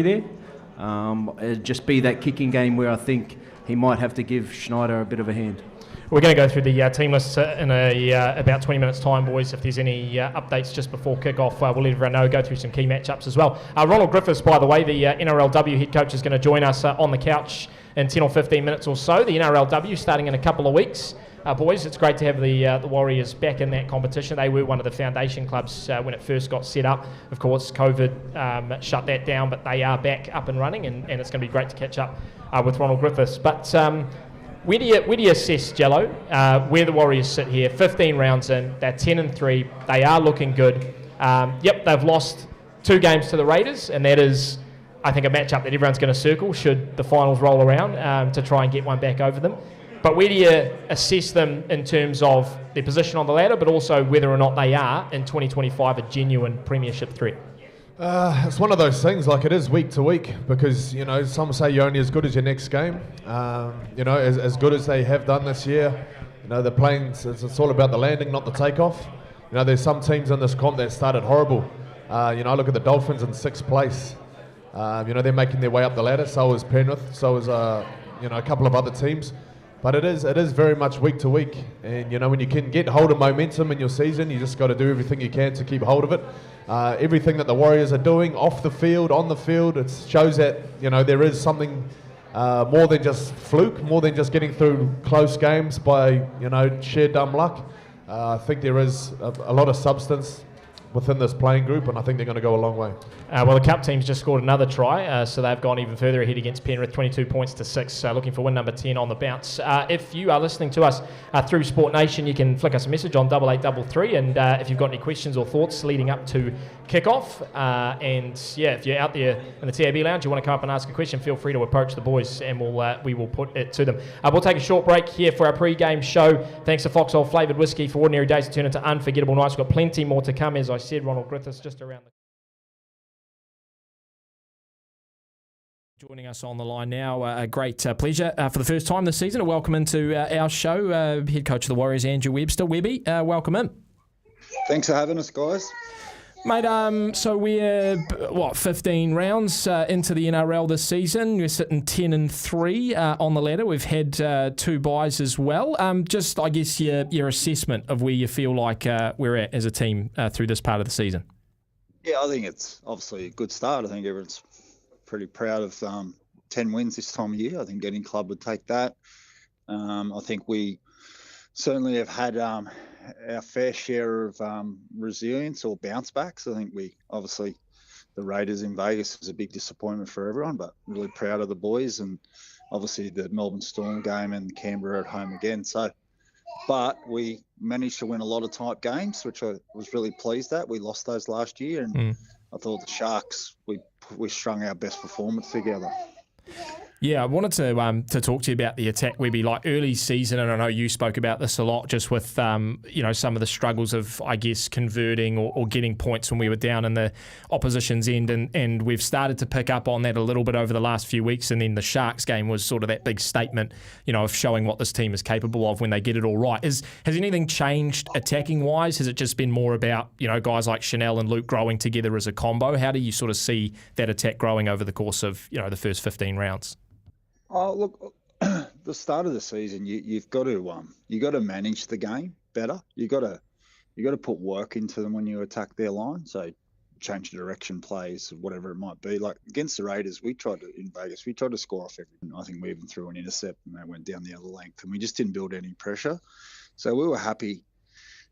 there. It'd just be that kicking game where I think he might have to give Schneider a bit of a hand. We're going to go through the team list in about 20 minutes time, boys. If there's any updates just before kick-off, we'll let everyone know, go through some key matchups as well. Ronald Griffiths, by the way, the NRLW head coach, is going to join us on the couch in 10 or 15 minutes or so. The NRLW starting in a couple of weeks. Boys, it's great to have the Warriors back in that competition. They were one of the foundation clubs when it first got set up. Of course, COVID shut that down, but they are back up and running, and it's going to be great to catch up with Ronald Griffiths. But where do you assess, Jello, where the Warriors sit here? 15 rounds in, they're 10-3, they are looking good. Yep, they've lost 2 games to the Raiders, and that is, I think, a matchup that everyone's going to circle should the finals roll around to try and get one back over them. But where do you assess them in terms of their position on the ladder, but also whether or not they are in 2025 a genuine premiership threat? It's one of those things, like it is week to week, because, some say you're only as good as your next game. As good as they have done this year, they're playing, it's all about the landing, not the takeoff. There's some teams in this comp that started horrible. I look at the Dolphins in 6th place. They're making their way up the ladder, so is Penrith, so is, a couple of other teams. But it is very much week to week, and when you can get hold of momentum in your season, you just got to do everything you can to keep hold of it. Everything that the Warriors are doing off the field, on the field, it shows that there is something more than just fluke, more than just getting through close games by sheer dumb luck. I think there is a lot of substance within this playing group, and I think they're going to go a long way. Well, the Cup team's just scored another try, so they've gone even further ahead against Penrith, 22 points to 6, looking for win number 10 on the bounce. If you are listening to us through Sport Nation, you can flick us a message on 8833, and if you've got any questions or thoughts leading up to kick-off, if you're out there in the TAB lounge, you want to come up and ask a question, feel free to approach the boys, and we will put it to them. We'll take a short break here for our pre-game show. Thanks to Foxhole Flavoured Whiskey for ordinary days to turn into unforgettable nights. We've got plenty more to come, as I said. Ronald Griffiths just around the... Joining us on the line now, a great pleasure for the first time this season. A welcome into our show, head coach of the Warriors, Andrew Webster. Webby, welcome in. Thanks for having us, guys. Mate, so we're, 15 rounds into the NRL this season. We're sitting 10-3 on the ladder. We've had 2 byes as well. Just, I guess, your assessment of where you feel like we're at as a team through this part of the season. Yeah, I think it's obviously a good start. I think everyone's pretty proud of 10 wins this time of year. I think any club would take that. I think we certainly have had our fair share of resilience or bounce backs. I think the Raiders in Vegas was a big disappointment for everyone, but really proud of the boys, and obviously the Melbourne Storm game and Canberra at home again. But we managed to win a lot of tight games, which I was really pleased at. We lost those last year, and I thought the Sharks, we strung our best performance together. Yeah, I wanted to talk to you about the attack, Webby, like early season, and I know you spoke about this a lot, just with some of the struggles of, I guess, converting or getting points when we were down in the opposition's end, and we've started to pick up on that a little bit over the last few weeks, and then the Sharks game was sort of that big statement, of showing what this team is capable of when they get it all right. Has anything changed attacking-wise? Has it just been more about, guys like Chanel and Luke growing together as a combo? How do you sort of see that attack growing over the course of, the first 15 rounds? Oh, look, the start of the season, you've got to manage the game better. You got to put work into them when you attack their line. So change direction plays, whatever it might be. Like against the Raiders, in Vegas, we tried to score off everything. I think we even threw an intercept and they went down the other length, and we just didn't build any pressure. So we were happy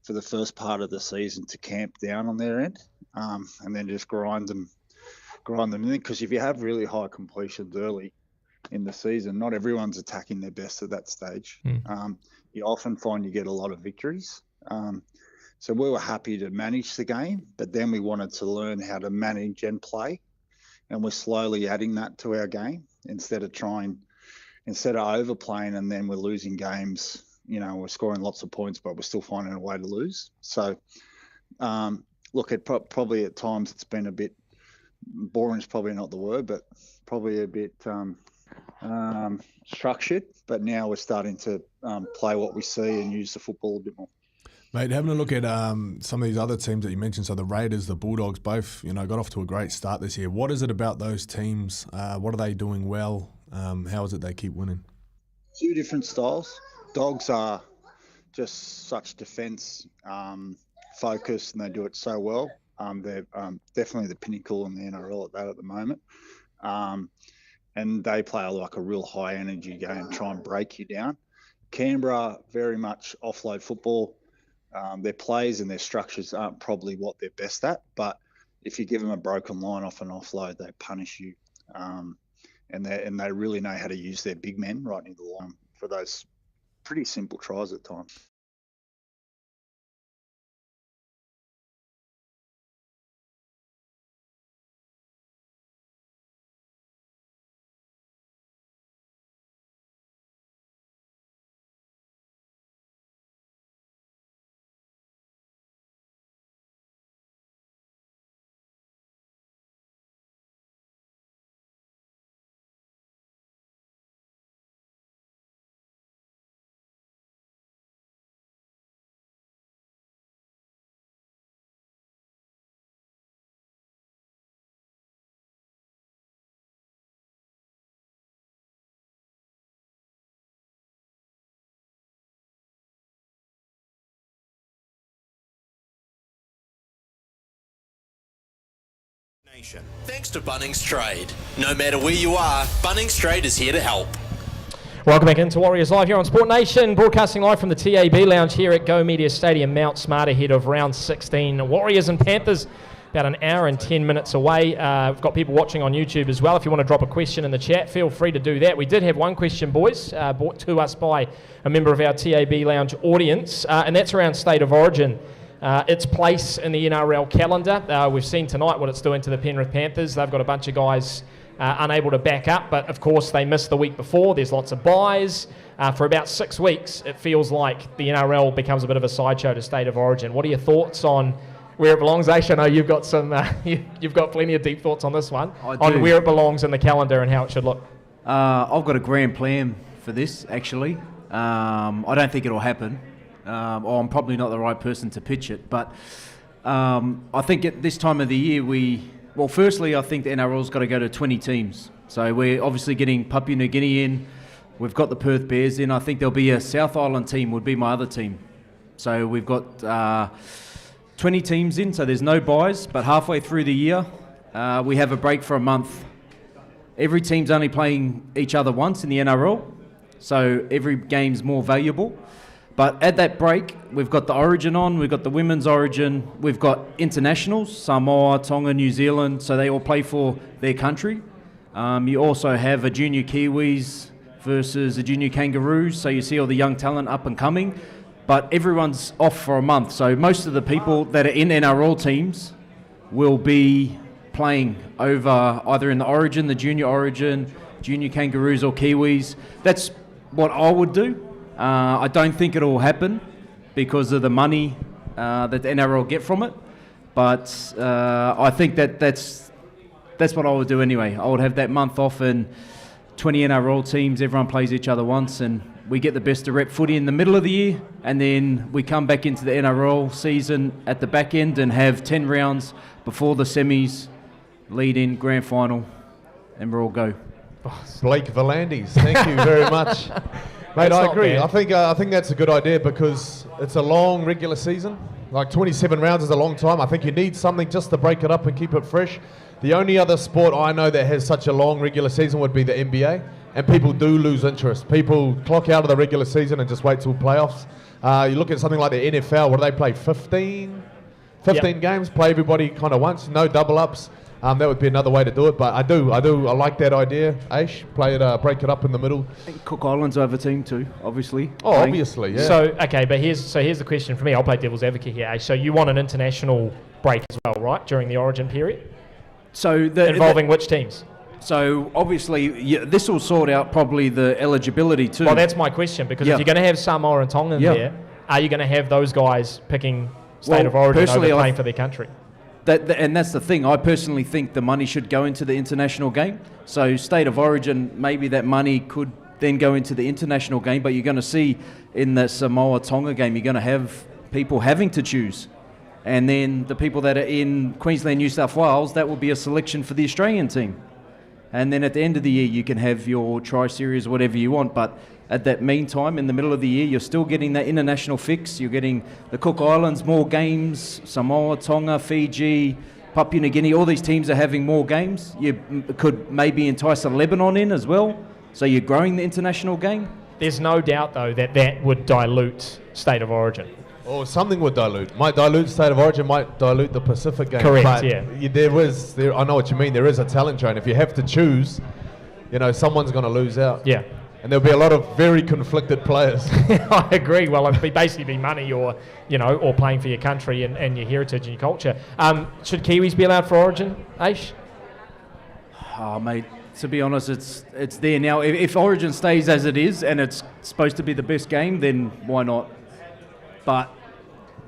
for the first part of the season to camp down on their end, and then just grind them in. Because if you have really high completions early in the season, not everyone's attacking their best at that stage. You often find you get a lot of victories. So we were happy to manage the game, but then we wanted to learn how to manage and play, and we're slowly adding that to our game instead of overplaying, and then we're losing games. We're scoring lots of points, but we're still finding a way to lose. So look, probably at times it's been a bit boring, is probably not the word, but probably a bit structured, but now we're starting to play what we see and use the football a bit more. Mate, having a look at some of these other teams that you mentioned, so the Raiders, the Bulldogs, both got off to a great start this year. What is it about those teams? What are they doing well? How is it they keep winning? Two different styles. Dogs are just such defence focused, and they do it so well. They're definitely the pinnacle in the NRL at the moment. And they play like a real high energy game, try and break you down. Canberra, very much offload football. Their plays and their structures aren't probably what they're best at, but if you give them a broken line off an offload, they punish you. And they really know how to use their big men right near the line for those pretty simple tries at times. Thanks to Bunnings Trade. No matter where you are, Bunnings Trade is here to help. Welcome back into Warriors Live here on Sport Nation, broadcasting live from the TAB Lounge here at Go Media Stadium, Mount Smart, ahead of round 16. Warriors and Panthers about an hour and 10 minutes away. We've got people watching on YouTube as well. If you want to drop a question in the chat, feel free to do that. We did have one question, boys, brought to us by a member of our TAB Lounge audience, and that's around State of Origin. Its place in the NRL calendar. We've seen tonight what it's doing to the Penrith Panthers. They've got a bunch of guys unable to back up, but of course they missed the week before. There's lots of buys. For about 6 weeks, it feels like the NRL becomes a bit of a sideshow to State of Origin. What are your thoughts on where it belongs? Aish, I know you've got some. You've got plenty of deep thoughts on this one, on where it belongs in the calendar and how it should look. I've got a grand plan for this, actually. I don't think it'll happen. I'm probably not the right person to pitch it, but I think at this time of the year, firstly, I think the NRL's got to go to 20 teams. So we're obviously getting Papua New Guinea in. We've got the Perth Bears in. I think there'll be a South Island team would be my other team. So we've got 20 teams in, so there's no buys, but halfway through the year, we have a break for a month. Every team's only playing each other once in the NRL, so every game's more valuable. But at that break, we've got the Origin on, we've got the Women's Origin, we've got internationals, Samoa, Tonga, New Zealand, so they all play for their country. You also have a Junior Kiwis versus a Junior Kangaroos, so you see all the young talent up and coming. But everyone's off for a month, so most of the people that are in NRL teams will be playing over either in the Origin, the Junior Kangaroos or Kiwis. That's what I would do. I don't think it'll happen because of the money that the NRL get from it, but I think that's what I would do anyway. I would have that month off and 20 NRL teams, everyone plays each other once, and we get the best of rep footy in the middle of the year, and then we come back into the NRL season at the back end and have 10 rounds before the semis, lead in, grand final, and we're all go. Blake Volandis, thank you very much. Mate, I agree. I think that's a good idea because it's a long regular season. Like 27 rounds is a long time. I think you need something just to break it up and keep it fresh. The only other sport I know that has such a long regular season would be the NBA, and people do lose interest. People clock out of the regular season and just wait till playoffs. You look at something like the NFL, what do they play, 15 games, play everybody kind of once, no double ups. That would be another way to do it, but I like that idea. Aish, break it up in the middle. Cook Islands over team too, obviously. Oh, obviously, yeah. So okay, but here's the question for me. I'll play devil's advocate here. Aish. So you want an international break as well, right, during the Origin period? So involving which teams? So obviously, this will sort out probably the eligibility too. Well, that's my question, because if you're going to have Samoa and Tonga in there, are you going to have those guys picking State of Origin over playing for their country? And that's the thing. I personally think the money should go into the international game. So State of Origin, maybe that money could then go into the international game, but you're going to see in the Samoa-Tonga game, you're going to have people having to choose. And then the people that are in Queensland, New South Wales, that will be a selection for the Australian team. And then at the end of the year, you can have your tri-series, whatever you want. But at that meantime, in the middle of the year, you're still getting that international fix. You're getting the Cook Islands, more games, Samoa, Tonga, Fiji, Papua New Guinea. All these teams are having more games. You could maybe entice a Lebanon in as well. So you're growing the international game. There's no doubt, though, that would dilute State of Origin. Or something would dilute. Might dilute State of Origin, might dilute the Pacific game. Correct, but yeah. I know what you mean. There is a talent drain. If you have to choose, someone's going to lose out. Yeah. And there'll be a lot of very conflicted players. I agree. Well, it'd basically be money or playing for your country and your heritage and your culture. Should Kiwis be allowed for Origin, Aish? Oh, mate, to be honest, it's there now. If Origin stays as it is and it's supposed to be the best game, then why not? But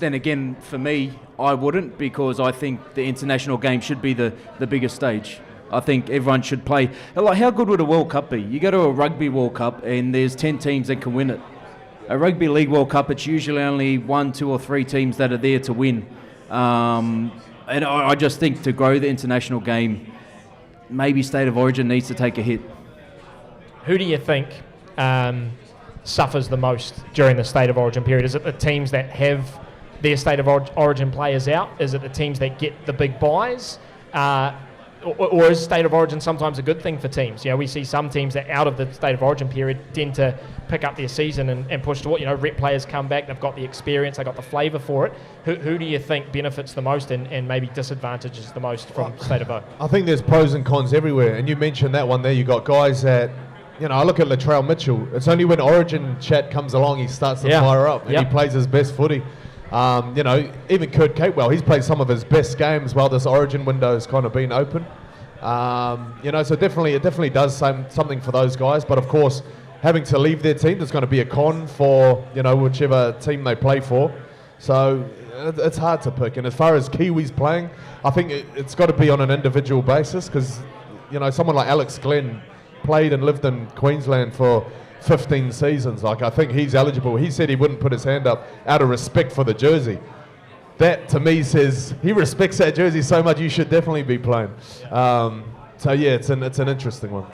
then again, for me, I wouldn't, because I think the international game should be the biggest stage. I think everyone should play. Like, how good would a World Cup be? You go to a Rugby World Cup and there's 10 teams that can win it. A Rugby League World Cup, it's usually only 1, 2 or 3 teams that are there to win. And I just think to grow the international game, maybe State of Origin needs to take a hit. Who do you think suffers the most during the State of Origin period? Is it the teams that have their State of Origin players out? Is it the teams that get the big buys? Or is State of Origin sometimes a good thing for teams? We see some teams that out of the State of Origin period tend to pick up their season and push toward, rep players come back, they've got the experience, they've got the flavour for it. Who do you think benefits the most and maybe disadvantages the most from State of O? I think there's pros and cons everywhere. And you mentioned that one there. You got guys that, I look at Latrell Mitchell. It's only when Origin chat comes along he starts to fire up and he plays his best footy. Even Kurt Capewell, he's played some of his best games while this Origin window has kind of been open. So it definitely does something for those guys. But of course, having to leave their team, there's going to be a con for whichever team they play for. So it's hard to pick. And as far as Kiwis playing, I think it's got to be on an individual basis, because someone like Alex Glenn played and lived in Queensland for 15 seasons. Like, I think he's eligible. He said he wouldn't put his hand up out of respect for the jersey. That to me says he respects that jersey so much, you should definitely be playing. It's an interesting one.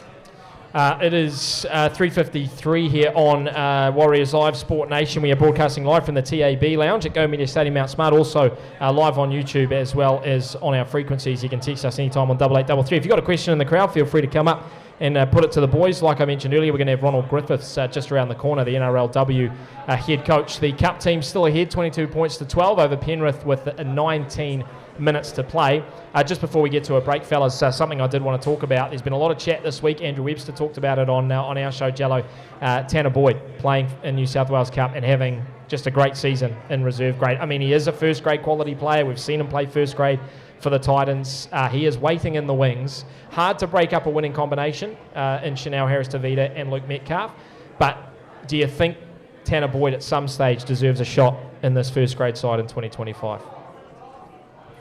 It is 3:53 here on Warriors Live Sport Nation. We are broadcasting live from the TAB Lounge at Go Media Stadium Mount Smart. Also live on YouTube as well as on our frequencies. You can text us anytime on 8833. If you've got a question in the crowd, feel free to come up and put it to the boys. Like I mentioned earlier, we're going to have Ronald Griffiths just around the corner, the NRLW head coach. The Cup team still ahead, 22 points to 12 over Penrith with 19 minutes to play. Just before we get to a break, fellas, something I did want to talk about. There's been a lot of chat this week. Andrew Webster talked about it on our show, Jello. Tanner Boyd playing in New South Wales Cup and having just a great season in reserve grade. I mean, he is a first grade quality player. We've seen him play first grade for the Titans. He is waiting in the wings. Hard to break up a winning combination in Chanel Harris-Tavita and Luke Metcalf. But do you think Tanner Boyd at some stage deserves a shot in this first grade side in 2025?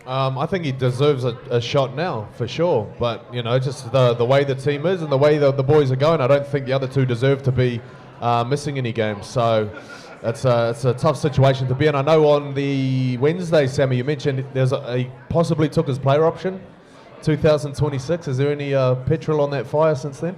I think he deserves a shot now, for sure. But, just the way the team is and the way the boys are going, I don't think the other two deserve to be missing any games. So it's a tough situation to be in. I know on the Wednesday, Sammy, you mentioned he possibly took his player option, 2026. Is there any petrol on that fire since then?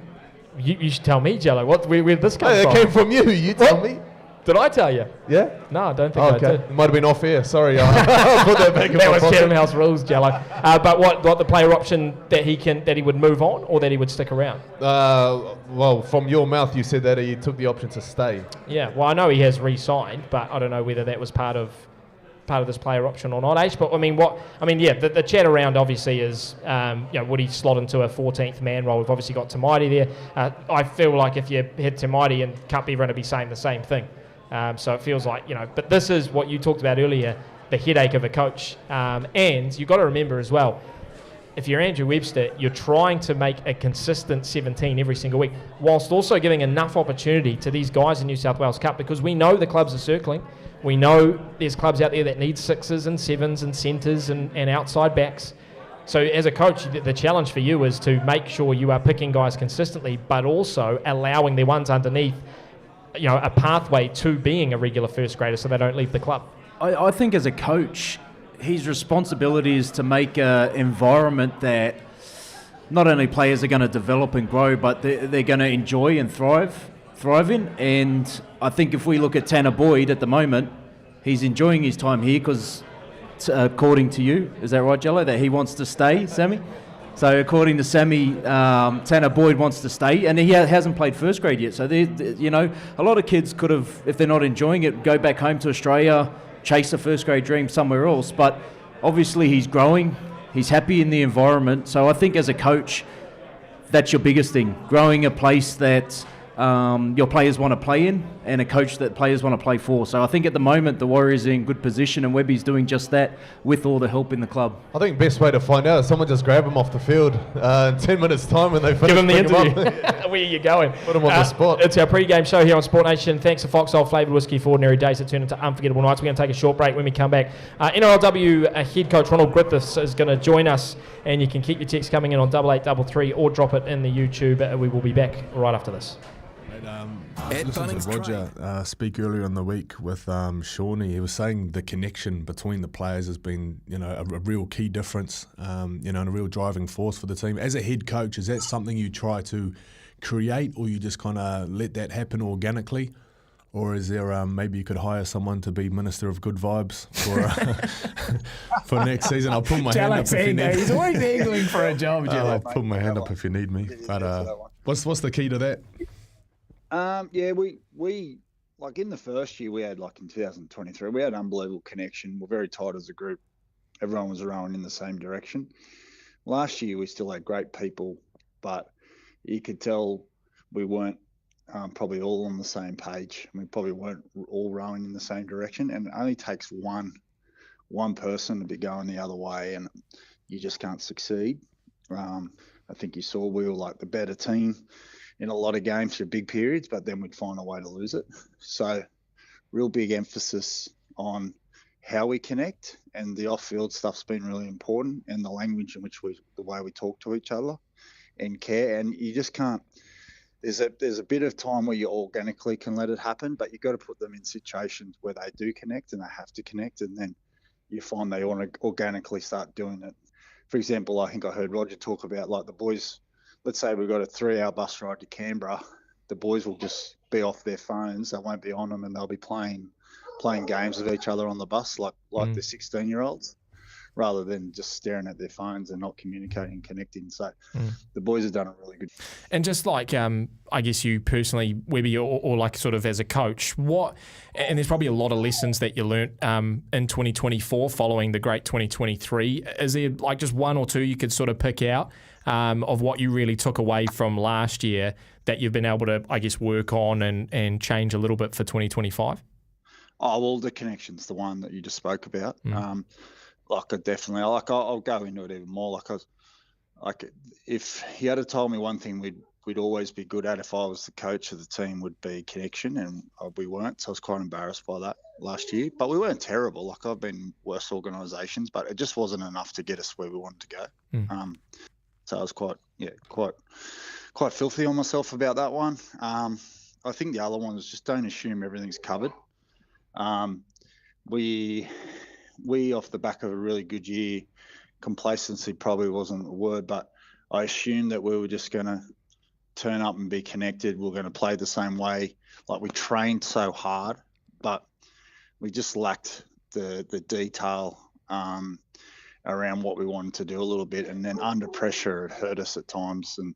You should tell me, Jello. Where did this come from? It came from you. You tell me. Did I tell you? Yeah? No, I don't think I did. It might have been off air. Sorry. I'll put that back in that my was pocket. Chatham House rules, Jello. But what the player option that he would move on or that he would stick around? Well, from your mouth, you said that he took the option to stay. Yeah. Well, I know he has re-signed, but I don't know whether that was part of this player option or not, Ace. But the chat around obviously is, would he slot into a 14th man role? We've obviously got Tamaiti there. I feel like if you had Tamaiti and Cup, everyone would be saying the same thing. So it feels like, but this is what you talked about earlier, the headache of a coach. And you've got to remember as well, if you're Andrew Webster, you're trying to make a consistent 17 every single week, whilst also giving enough opportunity to these guys in New South Wales Cup, because we know the clubs are circling. We know there's clubs out there that need 6s and 7s and centres and outside backs. So as a coach, the challenge for you is to make sure you are picking guys consistently, but also allowing the ones underneath a pathway to being a regular first grader so they don't leave the club. I think as a coach, his responsibility is to make an environment that not only players are going to develop and grow, but they're going to enjoy and thrive in. And I think if we look at Tanner Boyd at the moment, he's enjoying his time here because, according to you, is that right, Jello, that he wants to stay, Sammy? So according to Sammy, Tanner Boyd wants to stay, and he hasn't played first grade yet. So, a lot of kids could have, if they're not enjoying it, go back home to Australia, chase a first grade dream somewhere else. But obviously he's growing, he's happy in the environment. So I think as a coach, that's your biggest thing, growing a place that your players want to play in and a coach that players want to play for. So I think at the moment the Warriors are in good position and Webby's doing just that with all the help in the club. I think the best way to find out is someone just grab them off the field in 10 minutes time when they finish. Give them the bring interview. Where are you going? Put them on the spot. It's our pre-game show here on Sport Nation. Thanks to Foxhole Flavoured Whiskey for ordinary days that turn into unforgettable nights. We're going to take a short break. When we come back, NRLW head coach Ronald Griffiths is going to join us, and you can keep your texts coming in on 8833 or drop it in the YouTube. We will be back right after this. I listened to Roger speak earlier in the week with Shawnee. He was saying the connection between the players has been, a real key difference, and a real driving force for the team. As a head coach, is that something you try to create, or you just kind of let that happen organically? Or is there maybe you could hire someone to be Minister of Good Vibes for next season? I'll put my hand up if you need me. He's always angling for a job, Jello. I'll put my hand up if you need me. But what's the key to that? We like in the first year we had, like in 2023, we had unbelievable connection. We're very tight as a group. Everyone was rowing in the same direction. Last year we still had great people, but you could tell we weren't probably all on the same page. We probably weren't all rowing in the same direction, and it only takes one person to be going the other way, and you just can't succeed. I think you saw we were like the better team in a lot of games for big periods, but then we'd find a way to lose it. So real big emphasis on how we connect, and the off-field stuff's been really important, and the language in which the way we talk to each other and care. And you just can't, there's a bit of time where you organically can let it happen, but you've got to put them in situations where they do connect and they have to connect, and then you find they want to organically start doing it. For example, I think I heard Roger talk about, like, the boys, let's say we've got a 3-hour bus ride to Canberra, the boys will just be off their phones, they won't be on them, and they'll be playing games with each other on the bus like they're 16-year-olds, rather than just staring at their phones and not communicating and connecting. So the boys have done a really good. And just like, I guess you personally, Webby, or like sort of as a coach, and there's probably a lot of lessons that you learnt in 2024 following the great 2023. Is there like just one or two you could sort of pick out of what you really took away from last year that you've been able to, I guess, work on and change a little bit for 2025? Oh, well, the connection's the one that you just spoke about. I'll go into it even more. If he had told me one thing we'd always be good at if I was the coach of the team, would be connection, and we weren't. So I was quite embarrassed by that last year. But we weren't terrible. Like, I've been worse organisations, but it just wasn't enough to get us where we wanted to go. So I was quite filthy on myself about that one. I think the other one was just don't assume everything's covered. We off the back of a really good year, complacency probably wasn't the word, but I assumed that we were just going to turn up and be connected. We're going to play the same way. Like, we trained so hard, but we just lacked the detail around what we wanted to do a little bit. And then under pressure, it hurt us at times. And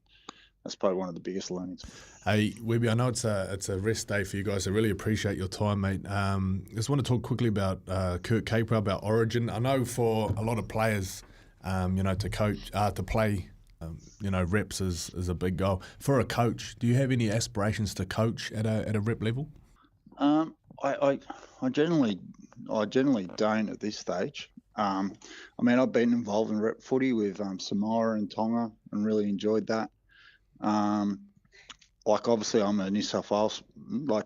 that's probably one of the biggest learnings. Hey, Webby, I know it's a rest day for you guys. I really appreciate your time, mate. Just want to talk quickly about Kurt Capewell, about Origin. I know for a lot of players, to coach, to play, reps is a big goal. For a coach, do you have any aspirations to coach at a rep level? I generally don't at this stage. I've been involved in rep footy with Samoa and Tonga and really enjoyed that. Obviously I'm a New South Wales,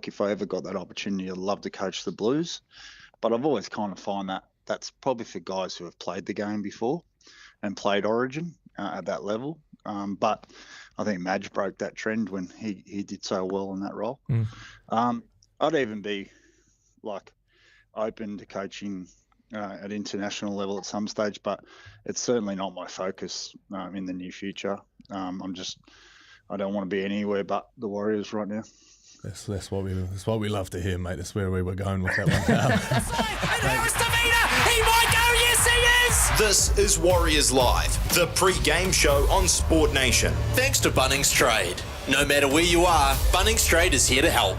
if I ever got that opportunity, I'd love to coach the Blues, but I've always kind of find that that's probably for guys who have played the game before and played Origin at that level. But I think Madge broke that trend when he did so well in that role. I'd even be open to coaching at international level at some stage, but it's certainly not my focus in the near future. I don't want to be anywhere but the Warriors right now. That's what we love to hear, mate. That's where we were going with that one. He might go, yes he is! This is Warriors Live, the pre-game show on Sport Nation. Thanks to Bunnings Trade. No matter where you are, Bunnings Trade is here to help.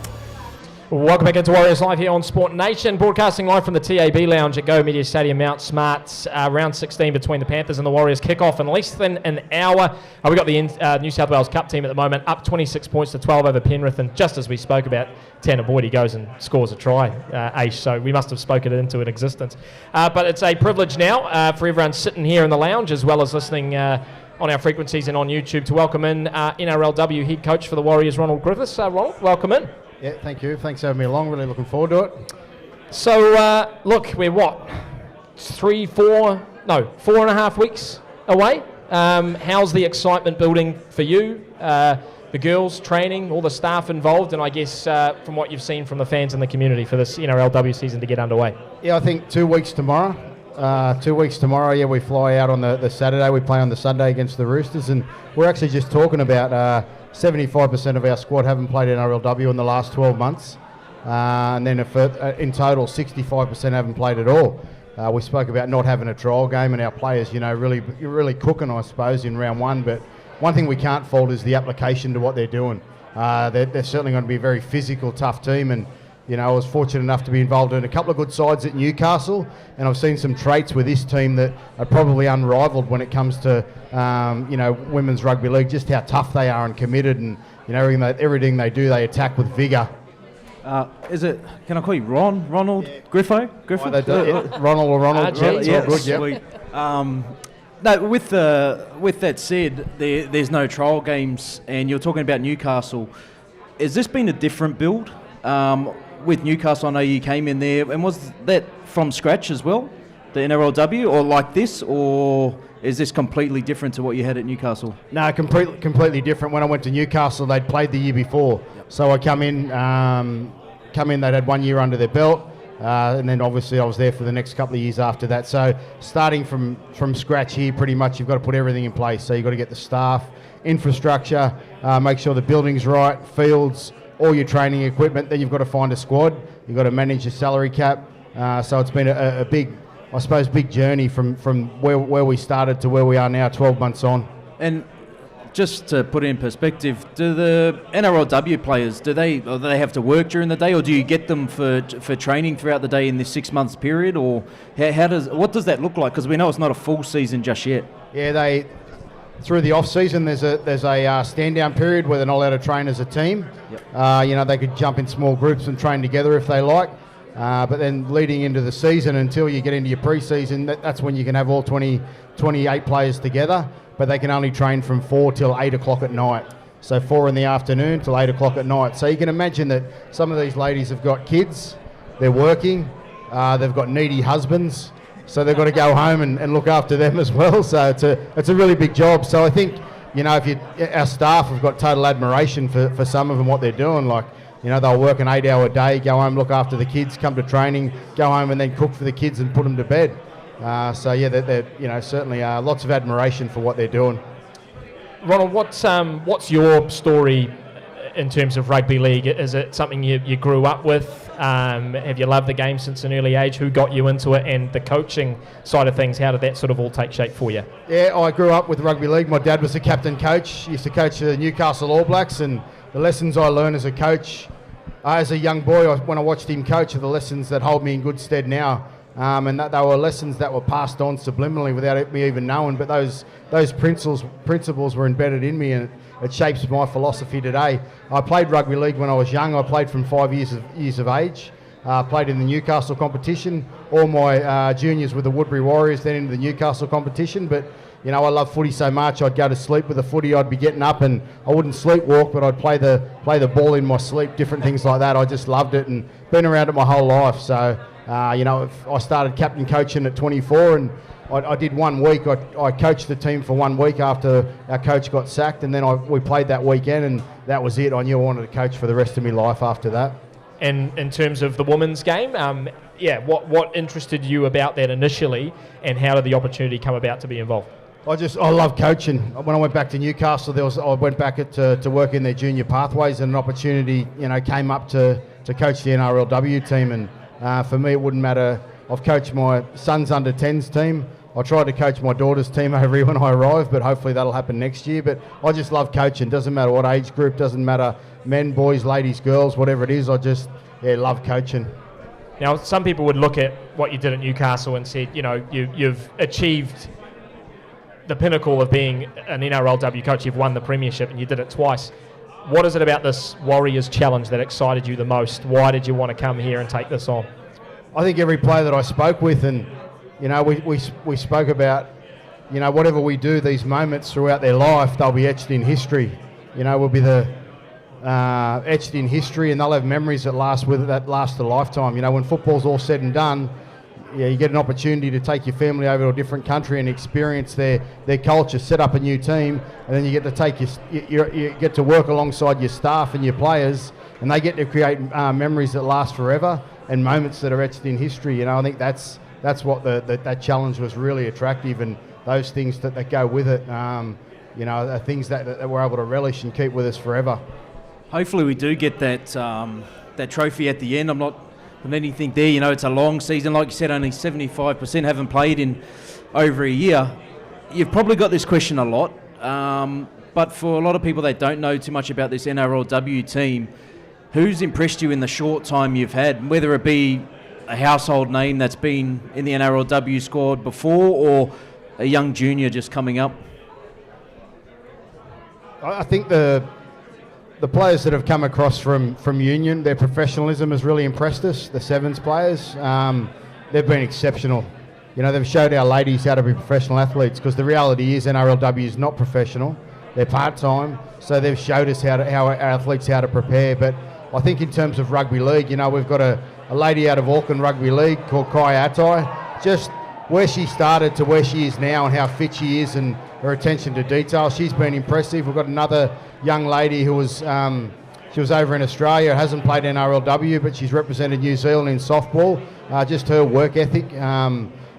Welcome back into Warriors Live here on Sport Nation, broadcasting live from the TAB Lounge at Go Media Stadium, Mount Smart. Round 16 between the Panthers and the Warriors kick off in less than an hour. We've got the New South Wales Cup team at the moment up 26 points to 12 over Penrith, and just as we spoke about, Tanner Boyd, he goes and scores a try, ace, so we must have spoken it into existence. But it's a privilege now for everyone sitting here in the lounge as well as listening on our frequencies and on YouTube to welcome in NRLW head coach for the Warriors, Ronald Griffiths. Ronald, welcome in. Yeah, thank you. Thanks for having me along. Really looking forward to it. So, look, we're what? 4.5 weeks away. How's the excitement building for you, the girls, training, all the staff involved, and I guess from what you've seen from the fans and the community for this NRLW season to get underway? Yeah, I think 2 weeks tomorrow. 2 weeks tomorrow, yeah, we fly out on the Saturday. We play on the Sunday against the Roosters, and we're actually just talking about 75% of our squad haven't played NRLW in the last 12 months. And then in total, 65% haven't played at all. We spoke about not having a trial game and our players, really cooking, I suppose, in round one. But one thing we can't fault is the application to what they're doing. They're certainly going to be a very physical, tough team. And, I was fortunate enough to be involved in a couple of good sides at Newcastle. And I've seen some traits with this team that are probably unrivaled when it comes to, women's rugby league, just how tough they are and committed. And, everything they do, they attack with vigour. Can I call you Ronald? Yeah. Griffo? Ronald or Ronald. Yeah, good, sweet. No, with that said, there's no trial games, and you're talking about Newcastle. Has this been a different build? With Newcastle, I know you came in there, and was that from scratch as well, the NRLW, or like this, or is this completely different to what you had at Newcastle? No, completely different. When I went to Newcastle, they'd played the year before. Yep. So I come in, they'd had 1 year under their belt, and then obviously I was there for the next couple of years after that. So starting from scratch here, pretty much you've got to put everything in place. So you've got to get the staff, infrastructure, make sure the building's right, fields, all your training equipment. Then you've got to find a squad. You've got to manage your salary cap. So it's been a big journey from where we started to where we are now, 12 months on. And just to put it in perspective, do the NRLW players, do they have to work during the day, or do you get them for training throughout the day in this 6 months period, or what does that look like? Because we know it's not a full season just yet. Yeah, through the off season, there's a stand down period where they're not allowed to train as a team. Yep. They could jump in small groups and train together if they like. But then leading into the season, until you get into your pre-season, that's when you can have all 28 players together, but they can only train from 4 till 8 o'clock at night. So 4 in the afternoon till 8 o'clock at night. So you can imagine that some of these ladies have got kids, they're working, they've got needy husbands, so they've got to go home and look after them as well. So it's a really big job. So I think, our staff have got total admiration for some of them, what they're doing. Like, they'll work an 8-hour day, go home, look after the kids, come to training, go home and then cook for the kids and put them to bed. They're certainly lots of admiration for what they're doing. Ronald, what's your story in terms of rugby league? Is it something you grew up with? Have you loved the game since an early age? Who got you into it? And the coaching side of things, how did that sort of all take shape for you? Yeah, I grew up with rugby league. My dad was the captain coach. He used to coach the Newcastle All Blacks, and the lessons I learned as a coach, as a young boy, when I watched him coach, are the lessons that hold me in good stead now. And that they were lessons that were passed on subliminally without me even knowing. But those principles were embedded in me, and it shapes my philosophy today. I played rugby league when I was young. I played from 5 years of age. Played in the Newcastle competition. All my juniors were the Woodbury Warriors, then into the Newcastle competition. But I love footy so much. I'd go to sleep with the footy. I'd be getting up and I wouldn't sleepwalk, but I'd play the ball in my sleep. Different things like that. I just loved it and been around it my whole life. So I started captain coaching at 24, and I did 1 week. I coached the team for 1 week after our coach got sacked, and then we played that weekend, and that was it. I knew I wanted to coach for the rest of my life after that. And in terms of the women's game, what interested you about that initially, and how did the opportunity come about to be involved? I love coaching. When I went back to Newcastle, I went back to work in their junior pathways, and an opportunity, came up to coach the NRLW team. And for me, it wouldn't matter. I've coached my son's under 10s team. I tried to coach my daughter's team over here when I arrived, but hopefully that'll happen next year. But I just love coaching. Doesn't matter what age group, doesn't matter men, boys, ladies, girls, whatever it is. I just love coaching. Now, some people would look at what you did at Newcastle and said, you've achieved the pinnacle of being an NRLW coach. You've won the premiership and you did it twice. What is it about this Warriors challenge that excited you the most? Why did you want to come here and take this on? I think every player that I spoke with, and we spoke about, whatever we do, these moments throughout their life, they'll be etched in history. Will be etched in history, and they'll have memories that last a lifetime. When football's all said and done, you get an opportunity to take your family over to a different country and experience their culture, set up a new team, and then you get to you get to work alongside your staff and your players, and they get to create memories that last forever and moments that are etched in history. I think that's what that challenge was really attractive, and those things that go with it, are things that we're able to relish and keep with us forever. Hopefully we do get that trophy at the end. I'm not putting anything there. It's a long season. Like you said, only 75% haven't played in over a year. You've probably got this question a lot, but for a lot of people that don't know too much about this NRLW team, who's impressed you in the short time you've had, whether it be a household name that's been in the NRLW squad before or a young junior just coming up? I think the players that have come across from Union, their professionalism has really impressed us. The Sevens players, they've been exceptional. They've showed our ladies how to be professional athletes, because the reality is NRLW is not professional. They're part-time, so they've showed us how our athletes how to prepare. But I think in terms of rugby league, we've got a lady out of Auckland Rugby League called Kai Atai. Just where she started to where she is now and how fit she is and her attention to detail, she's been impressive. We've got another young lady who was she was over in Australia, hasn't played NRLW, but she's represented New Zealand in softball. Just her work ethic.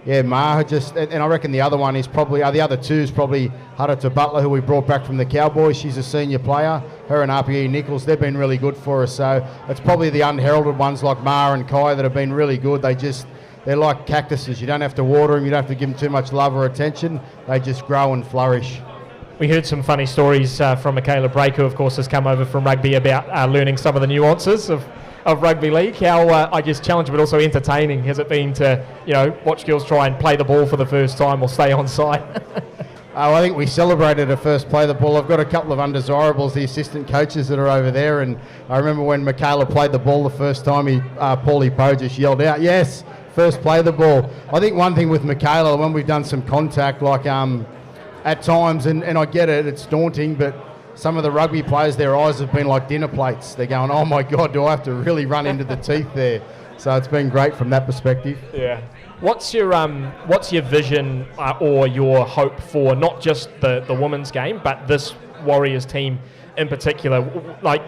Maher and I reckon the other one is probably, the other two is probably Hudata Butler, who we brought back from the Cowboys. She's a senior player. Her and RPE Nichols, they've been really good for us. So it's probably the unheralded ones like Maher and Kai that have been really good. They're like cactuses. You don't have to water them. You don't have to give them too much love or attention. They just grow and flourish. We heard some funny stories from Michaela Brake, who of course has come over from rugby, about learning some of the nuances of rugby league. How, challenging but also entertaining has it been to, watch girls try and play the ball for the first time or stay on side? I think we celebrated at first play the ball. I've got a couple of undesirables, the assistant coaches that are over there, and I remember when Michaela played the ball the first time, Paulie Poe just yelled out, "Yes, first play the ball." I think one thing with Michaela, when we've done some contact, like at times, and I get it, it's daunting, but some of the rugby players, their eyes have been like dinner plates. They're going, "Oh my God, do I have to really run into the teeth there?" So it's been great from that perspective. Yeah. What's your vision or your hope for not just the women's game, but this Warriors team in particular? Like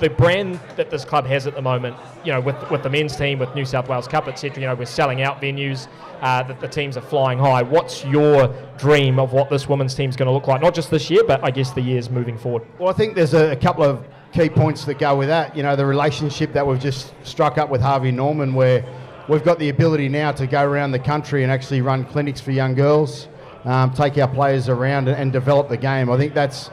the brand that this club has at the moment, with the men's team, with New South Wales Cup, etc. We're selling out venues. That the teams are flying high. What's your dream of what this women's team's going to look like? Not just this year, but I guess the years moving forward. Well, I think there's a couple of key points that go with that. The relationship that we've just struck up with Harvey Norman, where we've got the ability now to go around the country and actually run clinics for young girls, take our players around and develop the game. I think that's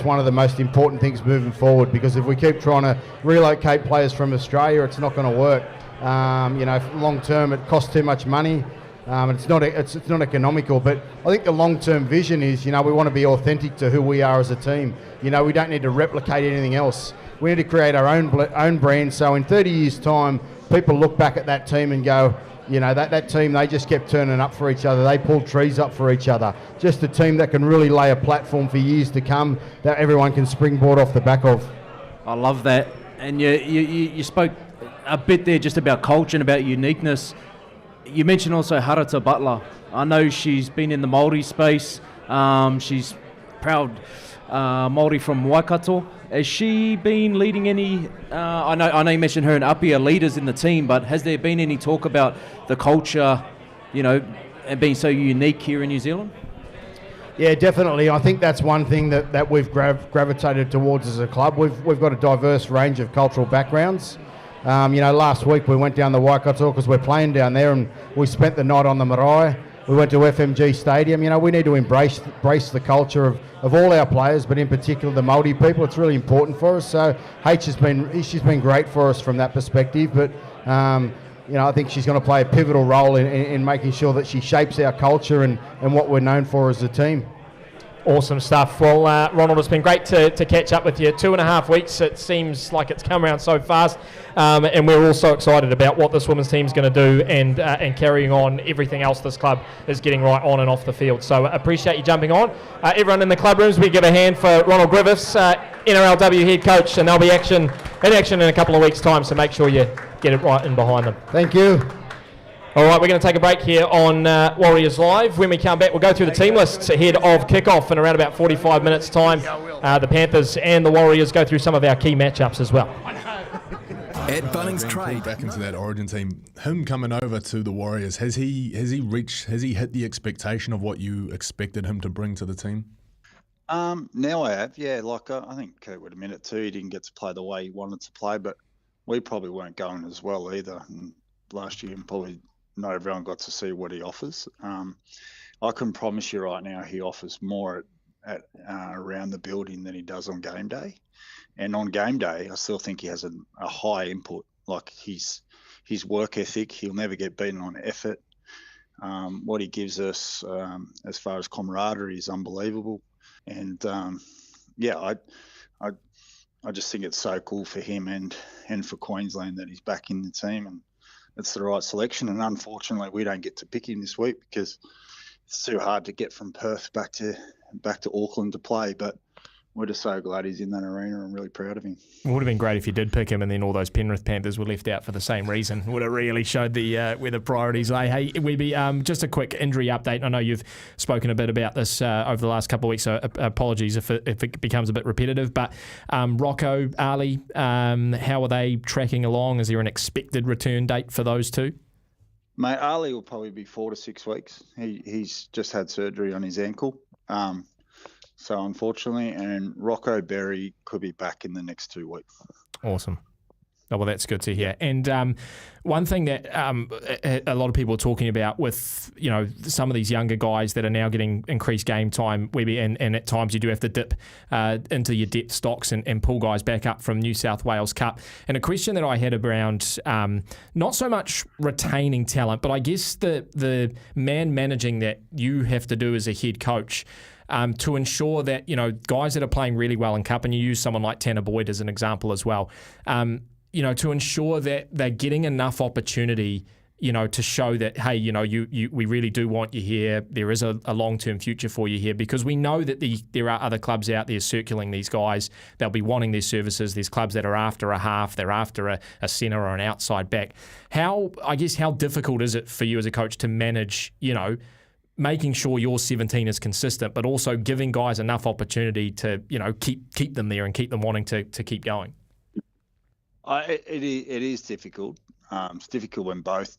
one of the most important things moving forward, because if we keep trying to relocate players from Australia, it's not going to work. Long term, it costs too much money. And it's not economical, but I think the long-term vision is, we want to be authentic to who we are as a team. We don't need to replicate anything else. We need to create our own brand. So in 30 years' time, people look back at that team and go, that team, they just kept turning up for each other. They pulled trees up for each other. Just a team that can really lay a platform for years to come that everyone can springboard off the back of. I love that. And you spoke a bit there just about culture and about uniqueness. You mentioned also Hudata Butler. I know she's been in the Māori space. She's proud Māori from Waikato. Has she been leading any? I know you mentioned her and Appy are leaders in the team, but has there been any talk about the culture, and being so unique here in New Zealand? Yeah, definitely. I think that's one thing that we've gravitated towards as a club. We've got a diverse range of cultural backgrounds. Last week we went down the Waikato because we're playing down there, and we spent the night on the marae. We went to FMG Stadium. We need to embrace the culture of all our players, but in particular the Māori people. It's really important for us. So she's been great for us from that perspective. But I think she's going to play a pivotal role in making sure that she shapes our culture and what we're known for as a team. Awesome stuff. Well, Ronald, it's been great to catch up with you. 2.5 weeks, it seems like it's come around so fast. And we're all so excited about what this women's team's going to do and carrying on everything else this club is getting right on and off the field. So appreciate you jumping on. Everyone in the club rooms, we give a hand for Ronald Griffiths, NRLW head coach, and there'll be action in a couple of weeks' time, so make sure you get it right in behind them. Thank you. All right, we're going to take a break here on Warriors Live. When we come back, we'll go through the team lists ahead of kickoff in around about 45 minutes' time. The Panthers and the Warriors go through some of our key matchups as well. At Bunnings Trade. Back into that Origin team, him coming over to the Warriors, has he hit the expectation of what you expected him to bring to the team? Now I have, yeah. I think Kurt would admit it too. He didn't get to play the way he wanted to play, but we probably weren't going as well either. And last year, probably not everyone got to see what he offers. I can promise you right now, he offers more at around the building than he does on game day. And on game day, I still think he has a high input. Like his work ethic, he'll never get beaten on effort. What he gives us as far as camaraderie is unbelievable. And I just think it's so cool for him and for Queensland that he's back in the team, and it's the right selection. And unfortunately, we don't get to pick him this week because it's too hard to get from Perth back to Auckland to play. But we're just so glad he's in that arena. I'm really proud of him. It would have been great if you did pick him and then all those Penrith Panthers were left out for the same reason. Would have really showed where the priorities lay. Hey, Weeby, just a quick injury update. I know you've spoken a bit about this over the last couple of weeks, so apologies if it becomes a bit repetitive. But Rocco, Ali, how are they tracking along? Is there an expected return date for those two? Mate, Ali will probably be 4 to 6 weeks. He's just had surgery on his ankle. So unfortunately, and Rocco Berry could be back in the next 2 weeks. Awesome. Oh, well, that's good to hear. And one thing that a lot of people are talking about with, some of these younger guys that are now getting increased game time, and at times you do have to dip into your depth stocks and pull guys back up from New South Wales Cup. And a question that I had around not so much retaining talent, but I guess the man managing that you have to do as a head coach, to ensure that, guys that are playing really well in Cup, and you use someone like Tanner Boyd as an example as well, to ensure that they're getting enough opportunity, to show that, hey, we really do want you here. There is a long-term future for you here, because we know that there are other clubs out there circling these guys. They'll be wanting their services. There's clubs that are after a half. They're after a centre or an outside back. How difficult is it for you as a coach to manage, making sure your 17 is consistent, but also giving guys enough opportunity to, keep them there and keep them wanting to keep going? It is difficult. It's difficult when both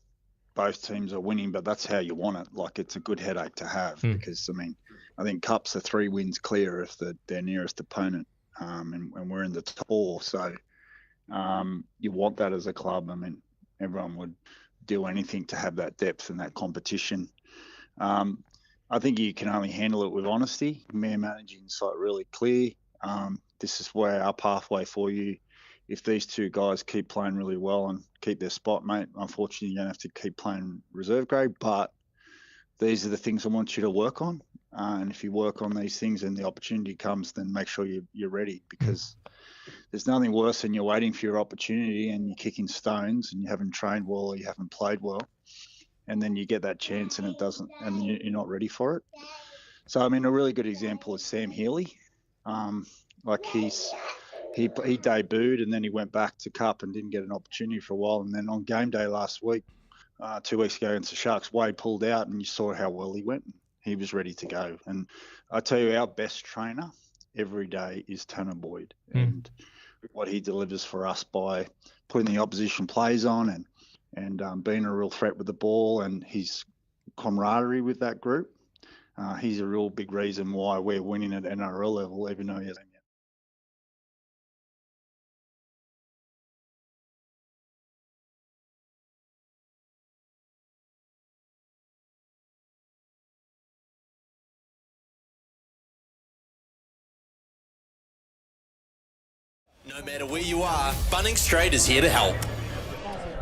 teams are winning, but that's how you want it. Like, it's a good headache to have because, I think Cup's are 3 wins clear of their nearest opponent, and we're in the top 4. So you want that as a club. Everyone would do anything to have that depth and that competition. I think you can only handle it with honesty. Man managing is really clear. This is where our pathway for you. If these 2 guys keep playing really well and keep their spot, mate, unfortunately, you're going to have to keep playing reserve grade. But these are the things I want you to work on. And if you work on these things and the opportunity comes, then make sure you're ready, because there's nothing worse than you're waiting for your opportunity and you're kicking stones and you haven't trained well or you haven't played well. And then you get that chance and it doesn't, and you're not ready for it. So, a really good example is Sam Healy. He debuted and then he went back to Cup and didn't get an opportunity for a while. And then on game day last week, 2 weeks ago against the Sharks, Wade pulled out and you saw how well he went. He was ready to go. And I tell you, our best trainer every day is Tanner Boyd. And what he delivers for us by putting the opposition players on and being a real threat with the ball, and his camaraderie with that group, he's a real big reason why we're winning at NRL level, even though he hasn't yet. No matter where you are, Bunnings Trade is here to help.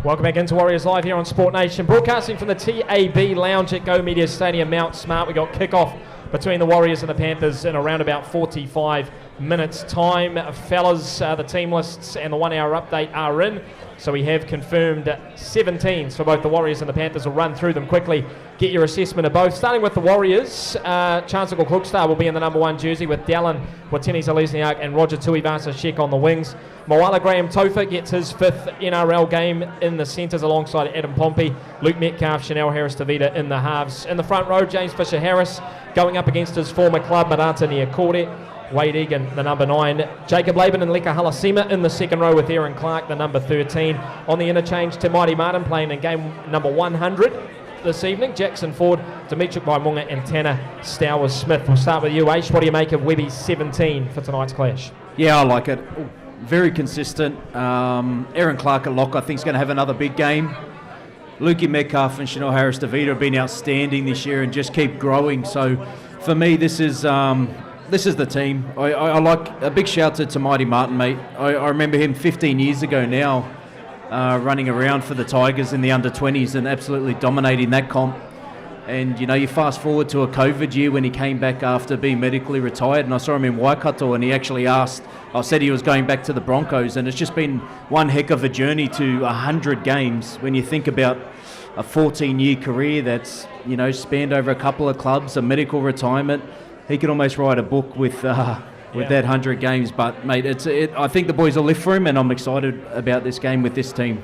Welcome back into Warriors Live here on Sport Nation, broadcasting from the TAB Lounge at Go Media Stadium, Mount Smart. We got kickoff between the Warriors and the Panthers in around about 45 minutes time. Fellas, the team lists and the 1 hour update are in. So we have confirmed 17s for both the Warriors and the Panthers. We'll run through them quickly, get your assessment of both. Starting with the Warriors, Chancellor Krookstar will be in the number 1 jersey with Dallin, Watini Zalesniak and Roger Tuivasa-Sheck on the wings. Moala Graham Tofa gets his 5th NRL game in the centres alongside Adam Pompey, Luke Metcalf, Chanel Harris-Tavita in the halves. In the front row, James Fisher-Harris going up against his former club, Marata Niakore. Wade Egan, the number 9. Jacob Laban and Leka Halasima in the second row with Aaron Clark, the number 13. On the interchange, Te Maire Martin playing in game number 100 this evening. Jackson Ford, Dimitri Waimunga and Tanner Stowers-Smith. We'll start with you, H. What do you make of Webby's 17 for tonight's clash? Yeah, I like it. Very consistent. Aaron Clark at lock, I think, is going to have another big game. Lukey Metcalf and Chanel Harris-Tavita have been outstanding this year and just keep growing. So for me, this is the team. I like a big shout to Te Maire Martin, mate. I remember him 15 years ago now running around for the Tigers in the under-20s and absolutely dominating that comp. And, you fast forward to a COVID year when he came back after being medically retired, and I saw him in Waikato, and he actually said he was going back to the Broncos, and it's just been one heck of a journey to 100 games when you think about a 14-year career that's, spanned over a couple of clubs, a medical retirement. He could almost write a book with that 100 games. But, mate, I think the boys will live for him, and I'm excited about this game with this team.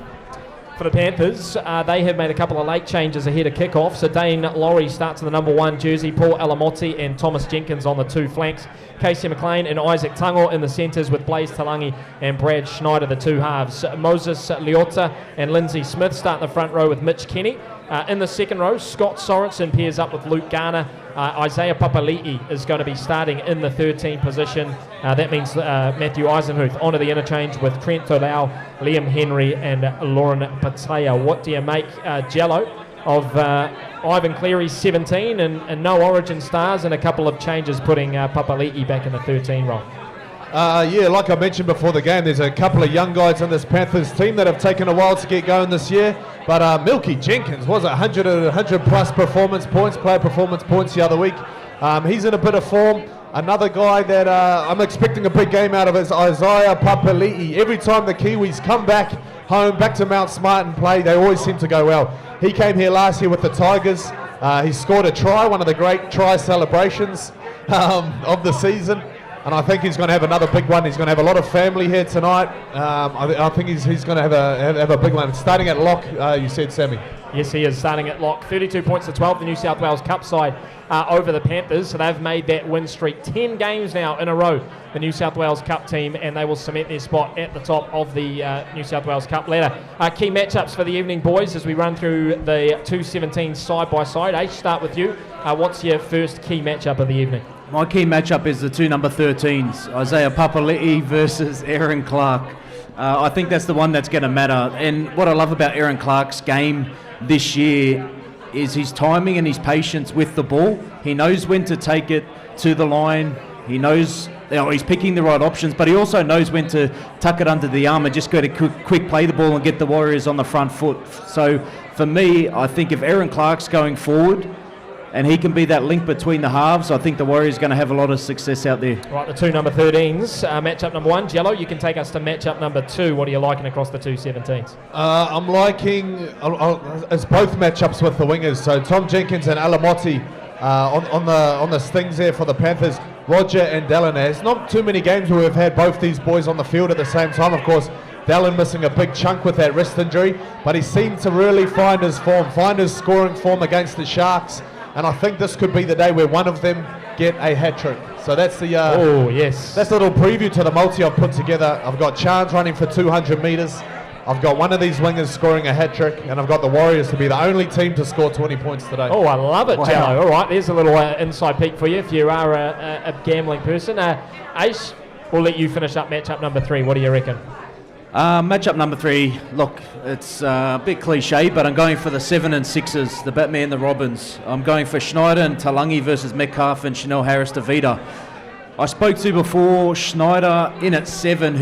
For the Panthers, they have made a couple of late changes ahead of kick-off. So Dane Laurie starts in the number 1 jersey, Paul Alamotti and Thomas Jenkins on the 2 flanks. Casey McLean and Isaac Tango in the centres with Blaze Talangi and Brad Schneider, the 2 halves. Moses Leota and Lindsay Smith start in the front row with Mitch Kenny. In the second row, Scott Sorensen pairs up with Luke Garner. Isaiah Papali'i is going to be starting in the 13 position. That means Matthew Eisenhuth onto the interchange with Trent Tolau, Liam Henry and Lauren Patea. What do you make, Jello, of Ivan Cleary's 17 and no Origin stars and a couple of changes putting Papali'i back in the 13 role? Like I mentioned before the game, there's a couple of young guys on this Panthers team that have taken a while to get going this year. But Milky Jenkins was 100 plus player performance points the other week. He's in a bit of form. Another guy that I'm expecting a big game out of is Isaiah Papali'i. Every time the Kiwis come back home, back to Mount Smart and play, they always seem to go well. He came here last year with the Tigers. He scored a try, one of the great try celebrations of the season. And I think he's going to have another big one. He's going to have a lot of family here tonight. I think he's going to have a big one. Starting at lock, you said, Sammy. Yes, he is starting at lock. 32 points to 12, the New South Wales Cup side over the Panthers. So they've made that win streak 10 games now in a row, the New South Wales Cup team, and they will cement their spot at the top of the New South Wales Cup ladder. Key matchups for the evening, boys, as we run through the 2-17 side by side. H, start with you. What's your first key matchup of the evening? My key matchup is the 2 number 13s, Isaiah Papali'i versus Aaron Clark. I think that's the one that's going to matter. And what I love about Aaron Clark's game this year is his timing and his patience with the ball. He knows when to take it to the line. He knows he's picking the right options, but he also knows when to tuck it under the arm and just go to quick play the ball and get the Warriors on the front foot. So for me, I think if Aaron Clark's going forward, and he can be that link between the halves, I think the Warriors are going to have a lot of success out there. Right, the 2 number 13s. Matchup number 1, Jello, you can take us to matchup number 2. What are you liking across the 2 17s? I'm liking it's both matchups with the wingers. So Tom Jenkins and Alamotti on the stings there for the Panthers. Roger and Dallin. There's not too many games where we've had both these boys on the field at the same time. Of course, Dallin missing a big chunk with that wrist injury, but he seemed to really find his scoring form against the Sharks. And I think this could be the day where one of them get a hat trick. So that's the Oh, yes. that's a little preview to the multi I've put together. I've got Chance running for 200 metres. I've got one of these wingers scoring a hat trick, and I've got the Warriors to be the only team to score 20 points today. Oh, I love it, Wow. Jello. All right, there's a little inside peek for you if you are a gambling person. Ace, we'll let you finish up matchup number 3. What do you reckon? Matchup number 3, look, it's a bit cliche, but I'm going for the 7 and 6s, the Batman, the Robins. I'm going for Schneider and Talangi versus Metcalf and Chanel Harris-Davida. I spoke to before Schneider in at 7,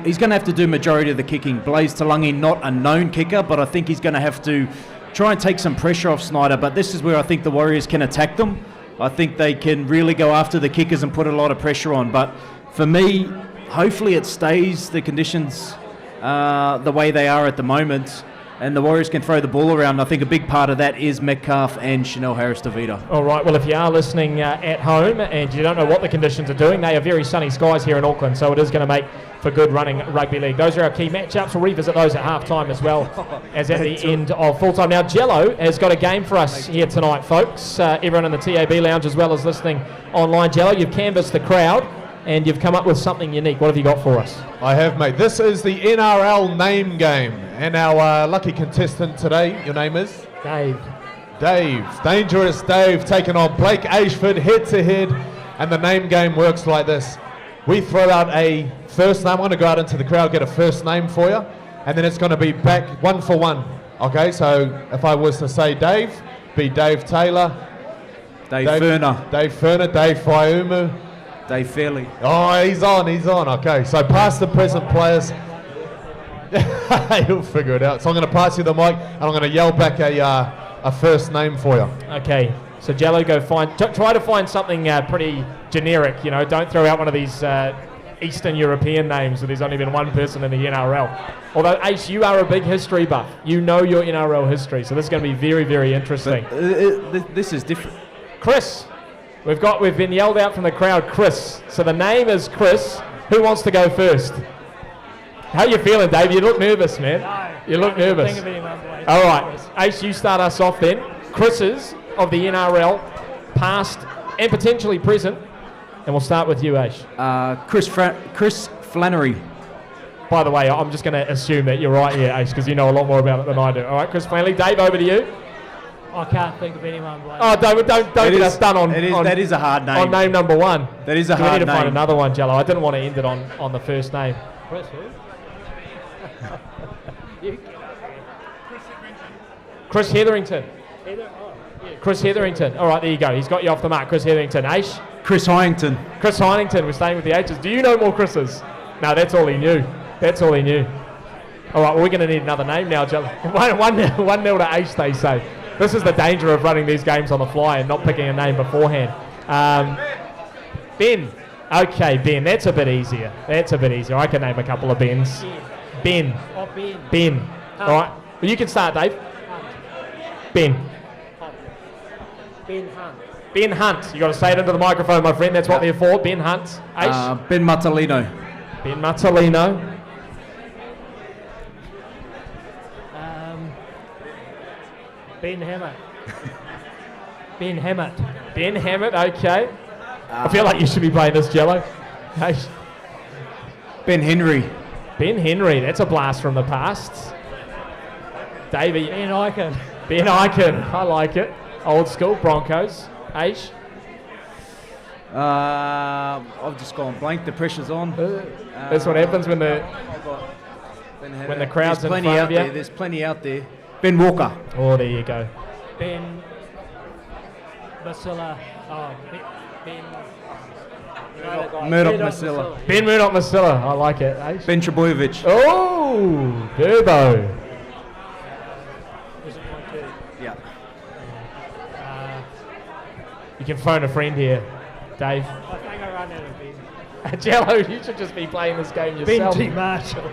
he's going to have to do majority of the kicking. Blaze Talangi, not a known kicker, but I think he's going to have to try and take some pressure off Schneider. But this is where I think the Warriors can attack them. I think they can really go after the kickers and put a lot of pressure on. But for me, hopefully it stays the conditions the way they are at the moment, and the Warriors can throw the ball around. I think a big part of that is Metcalf and Chanel Harris-Davida. All right, well, if you are listening at home and you don't know what the conditions are doing, they are very sunny skies here in Auckland, so it is going to make for good running rugby league. Those are our key matchups. We'll revisit those at halftime as well as at the end of full-time. Now, Jello has got a game for us here tonight, folks. Everyone in the TAB lounge as well as listening online. Jello, you've canvassed the crowd and you've come up with something unique. What have you got for us? I have, mate. This is the NRL name game, and our lucky contestant today, your name is? Dave. Dave. Dangerous Dave taking on Blake Ashford head-to-head, and the name game works like this. We throw out a first name. I'm going to go out into the crowd, get a first name for you, and then it's going to be back 1 for 1. Okay, so if I was to say Dave, be Dave Taylor. Dave Furner. Dave Furner, Dave Faiumu. Dave Fairley. Oh, he's on. Okay, so past and present players. He'll figure it out. So I'm going to pass you the mic, and I'm going to yell back a first name for you. Okay, so Jello, go try to find something pretty generic. You know, don't throw out one of these Eastern European names where there's only been one person in the NRL. Although, Ace, you are a big history buff. You know your NRL history, so this is going to be very, very interesting. This is different. Chris. We've been yelled out from the crowd, Chris. So the name is Chris. Who wants to go first? How you feeling, Dave? You look nervous, man. You look nervous. All right, Ace, you start us off then. Chris's of the NRL, past and potentially present. And we'll start with you, Ace. Chris Flannery. By the way, I'm just going to assume that you're right here, Ace, because you know a lot more about it than I do. All right, Chris Flannery. Dave, over to you. I can't think of anyone. Blake. Oh, don't get us done on. That is a hard name. On name number 1. That is a hard name. We need to find another one, Jello. I didn't want to end it on the first name. Chris who? Chris Hetherington. Chris Hetherington. All right, there you go. He's got you off the mark. Chris Hetherington. Ace? Chris Hyington. Chris Hyington. We're staying with the H's. Do you know more Chris's? No, that's all he knew. That's all he knew. All right, well, we're going to need another name now, Jello. 1-0 to Ace, they say. This is the danger of running these games on the fly and not picking a name beforehand. Ben. Okay, Ben. That's a bit easier. I can name a couple of Bens. Ben. Oh, Ben. Ben. All right. Well, you can start, Dave. Ben. Ben Hunt. Ben Hunt. You got to say it into the microphone, my friend. That's what they're for. Ben Hunt. Ace. Ben Matalino. Ben Matalino. Ben Hammett. Ben Hammett. Ben Hammett, okay. I feel like you should be playing this, Jello. Hey. Ben Henry. Ben Henry, that's a blast from the past. Davey. Ben Eichen. Ben Eichen, I like it. Old school, Broncos. Aish. I've just gone blank, the pressure's on. That's what happens when the crowd's in front of you. There's plenty out there. Ben Walker. Oh, there you go. Ben Masilla. Oh, Ben Murdoch Masilla. Ben Murdoch Masilla. I like it. Aish. Ben Trebojevic. Oh, Durbo. Was it 1-2? Yeah. You can phone a friend here, Dave. I think I run out of Ben. Jello, you should just be playing this game yourself. Ben G. Marshall.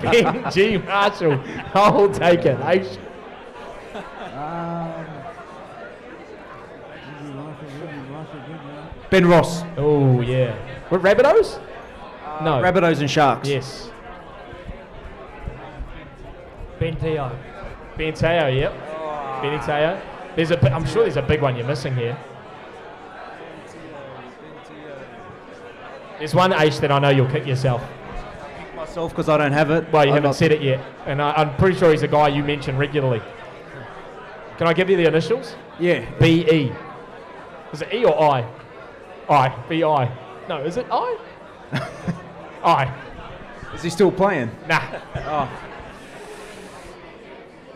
Ben G. Marshall. I'll take it. Aish. Ben Ross. Oh, yeah. What, Rabbitohs? No. Rabbitohs and Sharks. Yes. Ben Teo. Ben Teo, yep. Benny Teo. I'm sure there's a big one you're missing here. There's one ace that I know you'll kick yourself. Myself, because I don't have it. Well, you haven't said it yet, and I'm pretty sure he's a guy you mention regularly. Can I give you the initials? Yeah. B-E. Is it E or I? I. B-I. No, is it I? I. Is he still playing? Nah.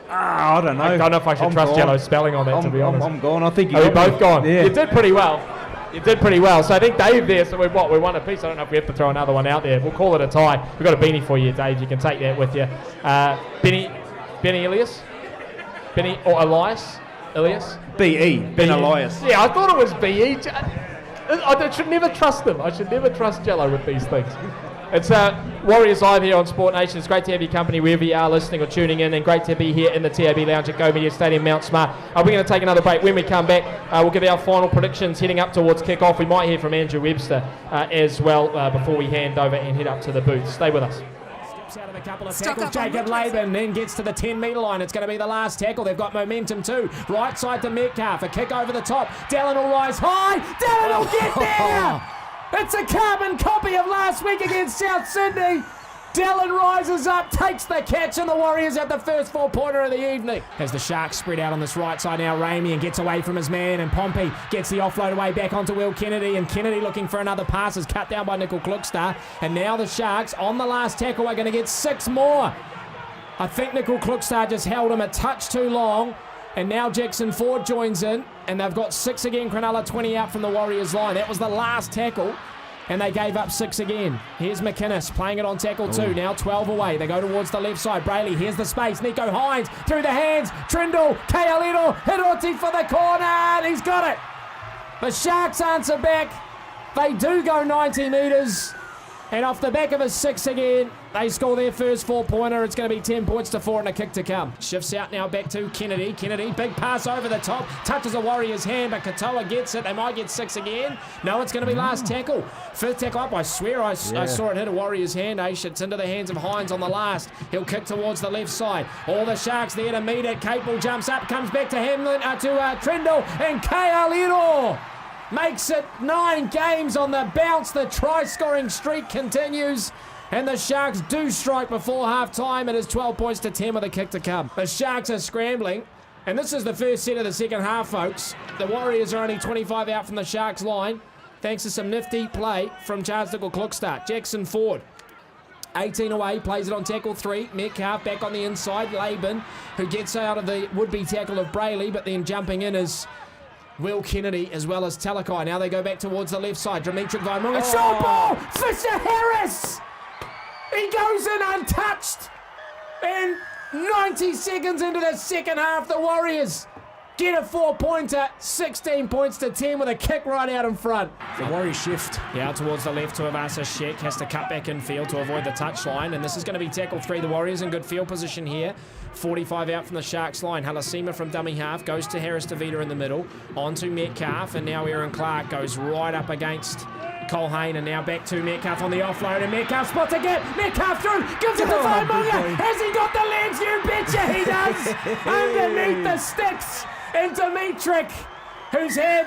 I don't know. I don't know if I should trust Jello's spelling on that, to be honest. I'm gone. I think Are we both gone? Yeah. You did pretty well. You did pretty well. So I think Dave there, so we won a piece. I don't know if we have to throw another one out there. We'll call it a tie. We've got a beanie for you, Dave. You can take that with you. Benny Elias? Benny or Elias? Elias? B.E. Ben Elias. Yeah, I thought it was B.E. I should never trust them. I should never trust Jello with these things. It's Warriors Live here on Sport Nation. It's great to have your company wherever you are listening or tuning in, and great to be here in the TAB Lounge at Go Media Stadium, Mount Smart. We're going to take another break. When we come back, we'll give our final predictions heading up towards kick-off. We might hear from Andrew Webster as well before we hand over and head up to the booth. Stay with us. Out of a couple of tackles, Jacob Laban then gets to the 10-metre line. It's going to be the last tackle. They've got momentum too. Right side to Metcalf, a kick over the top. Dallin will rise high. Dallin will get there. It's a carbon copy of last week against South Sydney. Dallin rises up, takes the catch, and the Warriors have the first 4-pointer of the evening. As the Sharks spread out on this right side now, Ramey gets away from his man, and Pompey gets the offload away back onto Will Kennedy, and Kennedy looking for another pass is cut down by Nickel Klukstar, and now the Sharks on the last tackle are going to get 6 more. I think Nickel Klukstar just held him a touch too long, and now Jackson Ford joins in, and they've got 6 again. Cronulla 20 out from the Warriors line. That was the last tackle, and they gave up 6 again. Here's McInnes playing it on tackle 2. Now 12 away. They go towards the left side. Brayley, here's the space. Nico Hines through the hands. Trindle, Kealino, Hiroti for the corner, and he's got it. The Sharks answer back. They do go 90 metres. And off the back of a 6 again, they score their first 4-pointer. It's going to be 10 points to 4 and a kick to come. Shifts out now back to Kennedy. Kennedy, big pass over the top. Touches a Warrior's hand, but Katoa gets it. They might get 6 again. No, it's going to be last tackle. First tackle up. I swear I saw it hit a Warrior's hand. It's into the hands of Hines on the last. He'll kick towards the left side. All the Sharks there to meet it. Capel jumps up, comes back to Hamlin, to Trindle, and Kealino makes it 9 games on the bounce. The try-scoring streak continues, and the Sharks do strike before half-time. It is 12 points to 10 with a kick to come. The Sharks are scrambling, and this is the first set of the second half, folks. The Warriors are only 25 out from the Sharks line, thanks to some nifty play from Charles Nickel Klukstar. Jackson Ford, 18 away, plays it on tackle 3. Metcalf back on the inside. Laban, who gets out of the would-be tackle of Brayley, but then jumping in is Will Kennedy as well as Talakai. Now they go back towards the left side. Dimitri Vaimunga. Short ball! Fisher Harris! He goes in untouched. And 90 seconds into the second half, the Warriors get a 4-pointer. 16 points to 10 with a kick right out in front. The Warriors shift. Out towards the left to Avasa Sheck. Has to cut back in field to avoid the touchline. And this is going to be tackle 3. The Warriors in good field position here. 45 out from the Sharks line. Halasima from dummy half goes to Harris DeVita in the middle. On to Metcalf, and now Aaron Clark goes right up against Colhane, and now back to Metcalf on the offload, and Metcalf spots a gap. Metcalf through, gives it to Vaimunga. Has he got the legs? You betcha he does. Underneath the sticks, and Dimitri, who's had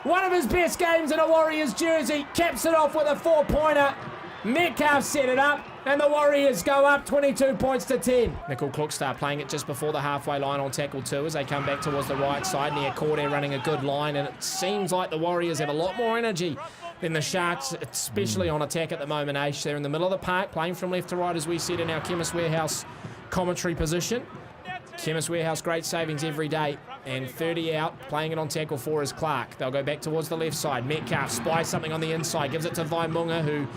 one of his best games in a Warriors jersey, caps it off with a 4-pointer. Metcalf set it up, and the Warriors go up 22 points to 10. Nickel Klukstar playing it just before the halfway line on tackle 2 as they come back towards the right side. Near Corday running a good line, and it seems like the Warriors have a lot more energy than the Sharks, especially on attack at the moment. They're in the middle of the park, playing from left to right, as we said in our Chemist Warehouse commentary position. Chemist Warehouse, great savings every day. And 30 out, playing it on tackle 4 is Clark. They'll go back towards the left side. Metcalf spies something on the inside, gives it to Vaimunga, who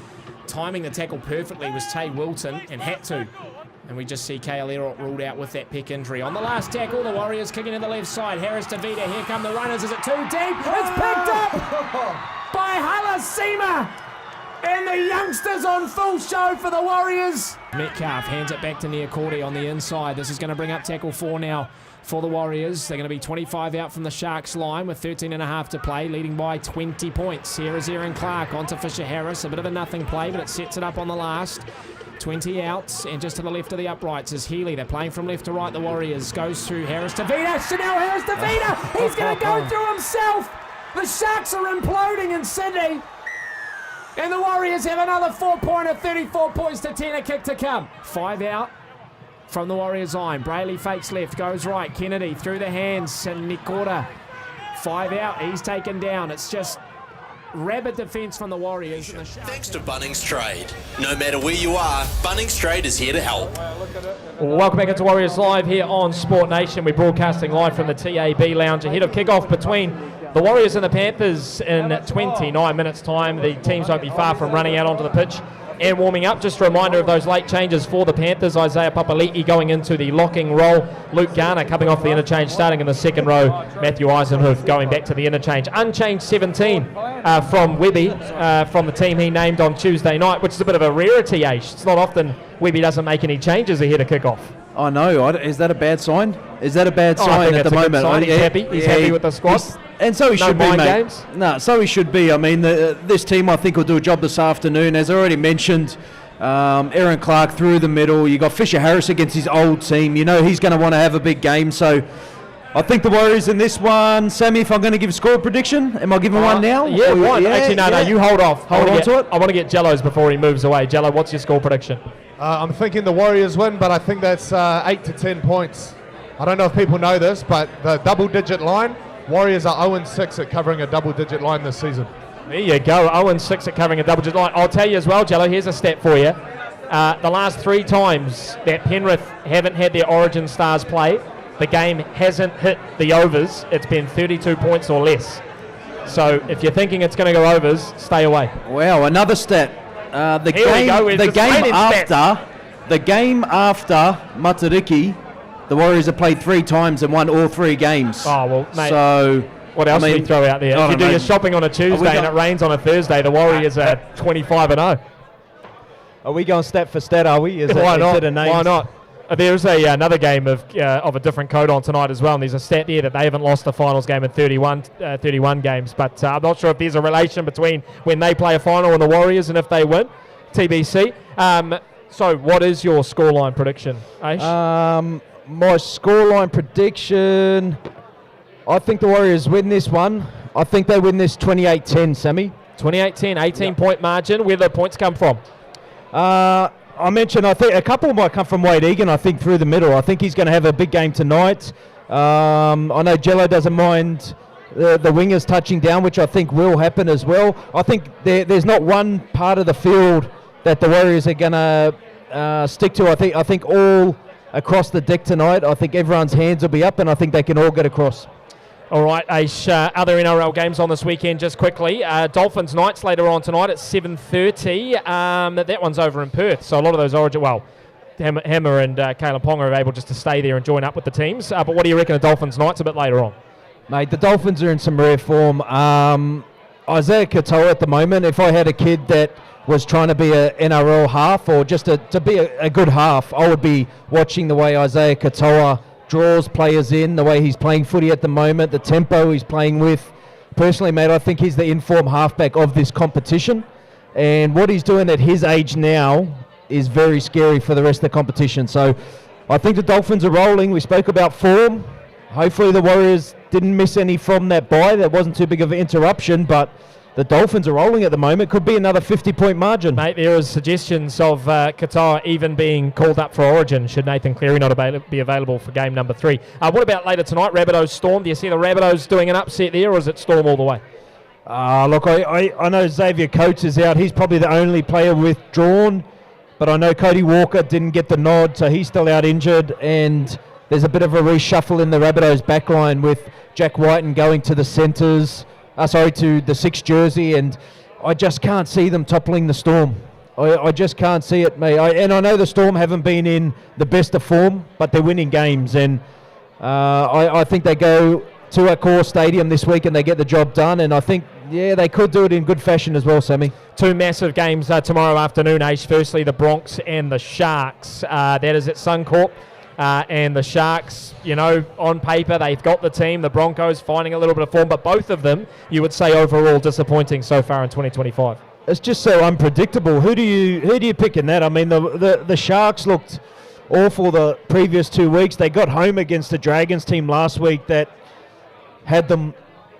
timing the tackle perfectly was Tay Wilton, and had to. And we just see Kealino ruled out with that pec injury. On the last tackle, the Warriors kicking to the left side. Harris DeVita, here come the runners. Is it too deep? It's picked up by Halasima. And the youngsters on full show for the Warriors. Metcalf hands it back to Niakordi on the inside. This is going to bring up tackle 4 now for the Warriors. They're going to be 25 out from the Sharks line with 13 and a half to play, leading by 20 points. Here is Aaron Clark onto Fisher Harris. A bit of a nothing play, but it sets it up on the last. 20 outs, and just to the left of the uprights is Healy. They're playing from left to right, the Warriors. Goes through Harris DeVita. Chanel Harris DeVita. He's going to go through himself. The Sharks are imploding in Sydney. And the Warriors have another 4-pointer, 34 points to 10, a kick to come. 5 out from the Warriors line. Brayley fakes left, goes right. Kennedy through the hands, and Nikora 5 out. He's taken down. It's just rabid defence from the Warriors. Thanks to Bunnings Trade. No matter where you are, Bunnings Trade is here to help. Welcome back into Warriors Live here on Sport Nation. We're broadcasting live from the TAB Lounge ahead of kickoff between the Warriors and the Panthers in 29 minutes' time. The teams won't be far from running out onto the pitch and warming up. Just a reminder of those late changes for the Panthers. Isaiah Papali'i going into the locking role. Luke Garner coming off the interchange, starting in the second row. Matthew Eisenhuth going back to the interchange. Unchanged 17 from Webby, from the team he named on Tuesday night, which is a bit of a rarity, Aish. It's not often Webby doesn't make any changes ahead of kickoff. I know. Is that a bad sign? Is that a bad I sign think at the that's a good moment? sign. He's happy. He's happy with the squad. And so he No should be, mind mate. games? No, so he should be. I mean, this team, I think, will do a job this afternoon. As I already mentioned, Aaron Clark through the middle. You got Fisher Harris against his old team. You know he's going to want to have a big game. So I think the Warriors in this one. Sammy, if I'm going to give a score prediction, am I giving one now? Yeah, one. Actually, no, you hold off. Hold on to it. I want to get Jello's before he moves away. Jello, what's your score prediction? I'm thinking the Warriors win, but I think that's 8 to 10 points. I don't know if people know this, but the double-digit line, Warriors are 0-6 at covering a double-digit line this season. There you go, 0-6 at covering a double-digit line. I'll tell you as well, Jello, here's a stat for you. The last 3 times that Penrith haven't had their Origin stars play, the game hasn't hit the overs. It's been 32 points or less. So if you're thinking it's going to go overs, stay away. Wow, another stat. The game after Matariki, the Warriors have played 3 times and won all 3 games. Oh, well, mate. So what else do we throw out there? If you do your shopping on a Tuesday and it rains on a Thursday, the Warriors are 25-0. Are we going stat for stat, are we? Why not? Why not? There's another game of a different code on tonight as well, and there's a stat there that they haven't lost a finals game in 31 games, but I'm not sure if there's a relation between when they play a final and the Warriors and if they win. TBC. So what is your scoreline prediction, Aish? My scoreline prediction, I think the Warriors win this one. I think they win this 28-10, Sammy. 28-10, 18-point margin. Where do the points come from? I mentioned, I think a couple might come from Wade Egan, I think, through the middle. I think he's going to have a big game tonight. I know Jello doesn't mind the wingers touching down, which I think will happen as well. I think there's not one part of the field that the Warriors are going to stick to. I think all across the deck tonight, I think everyone's hands will be up, and I think they can all get across. All right, Aish, other NRL games on this weekend, just quickly. Dolphins Knights later on tonight at 7:30. That one's over in Perth, so a lot of those Origin, Hammer and Kalen Ponga are able just to stay there and join up with the teams. But what do you reckon of Dolphins Knights a bit later on? Mate, the Dolphins are in some rare form. Isaiah Katoa at the moment, if I had a kid that was trying to be a NRL half or just to be a good half, I would be watching the way Isaiah Katoa draws players in, the way he's playing footy at the moment, the tempo he's playing with. Personally, mate, I think he's the informed halfback of this competition. And what he's doing at his age now is very scary for the rest of the competition. So I think the Dolphins are rolling. We spoke about form. Hopefully the Warriors didn't miss any from that bye. That wasn't too big of an interruption, but the Dolphins are rolling at the moment. Could be another 50-point margin. Mate, there is suggestions of Qatar even being called up for Origin should Nathan Cleary not be available for game number 3. What about later tonight, Rabbitohs Storm? Do you see the Rabbitohs doing an upset there, or is it Storm all the way? Look, I know Xavier Coates is out. He's probably the only player withdrawn, but I know Cody Walker didn't get the nod, so he's still out injured, and there's a bit of a reshuffle in the Rabbitohs backline with Jack Whiten going to the centres. To the 6th jersey, and I just can't see them toppling the Storm. I just can't see it, mate. And I know the Storm haven't been in the best of form, but they're winning games, and I think they go to Accor Stadium this week and they get the job done, and I think, they could do it in good fashion as well, Sammy. 2 massive games tomorrow afternoon, Ace. Firstly, the Bronx and the Sharks. That is at Suncorp. And the Sharks, on paper, they've got the team. The Broncos finding a little bit of form, but both of them, you would say, overall disappointing so far in 2025. It's just so unpredictable. Who do you pick in that? I mean, the Sharks looked awful the previous 2 weeks. They got home against the Dragons team last week that had them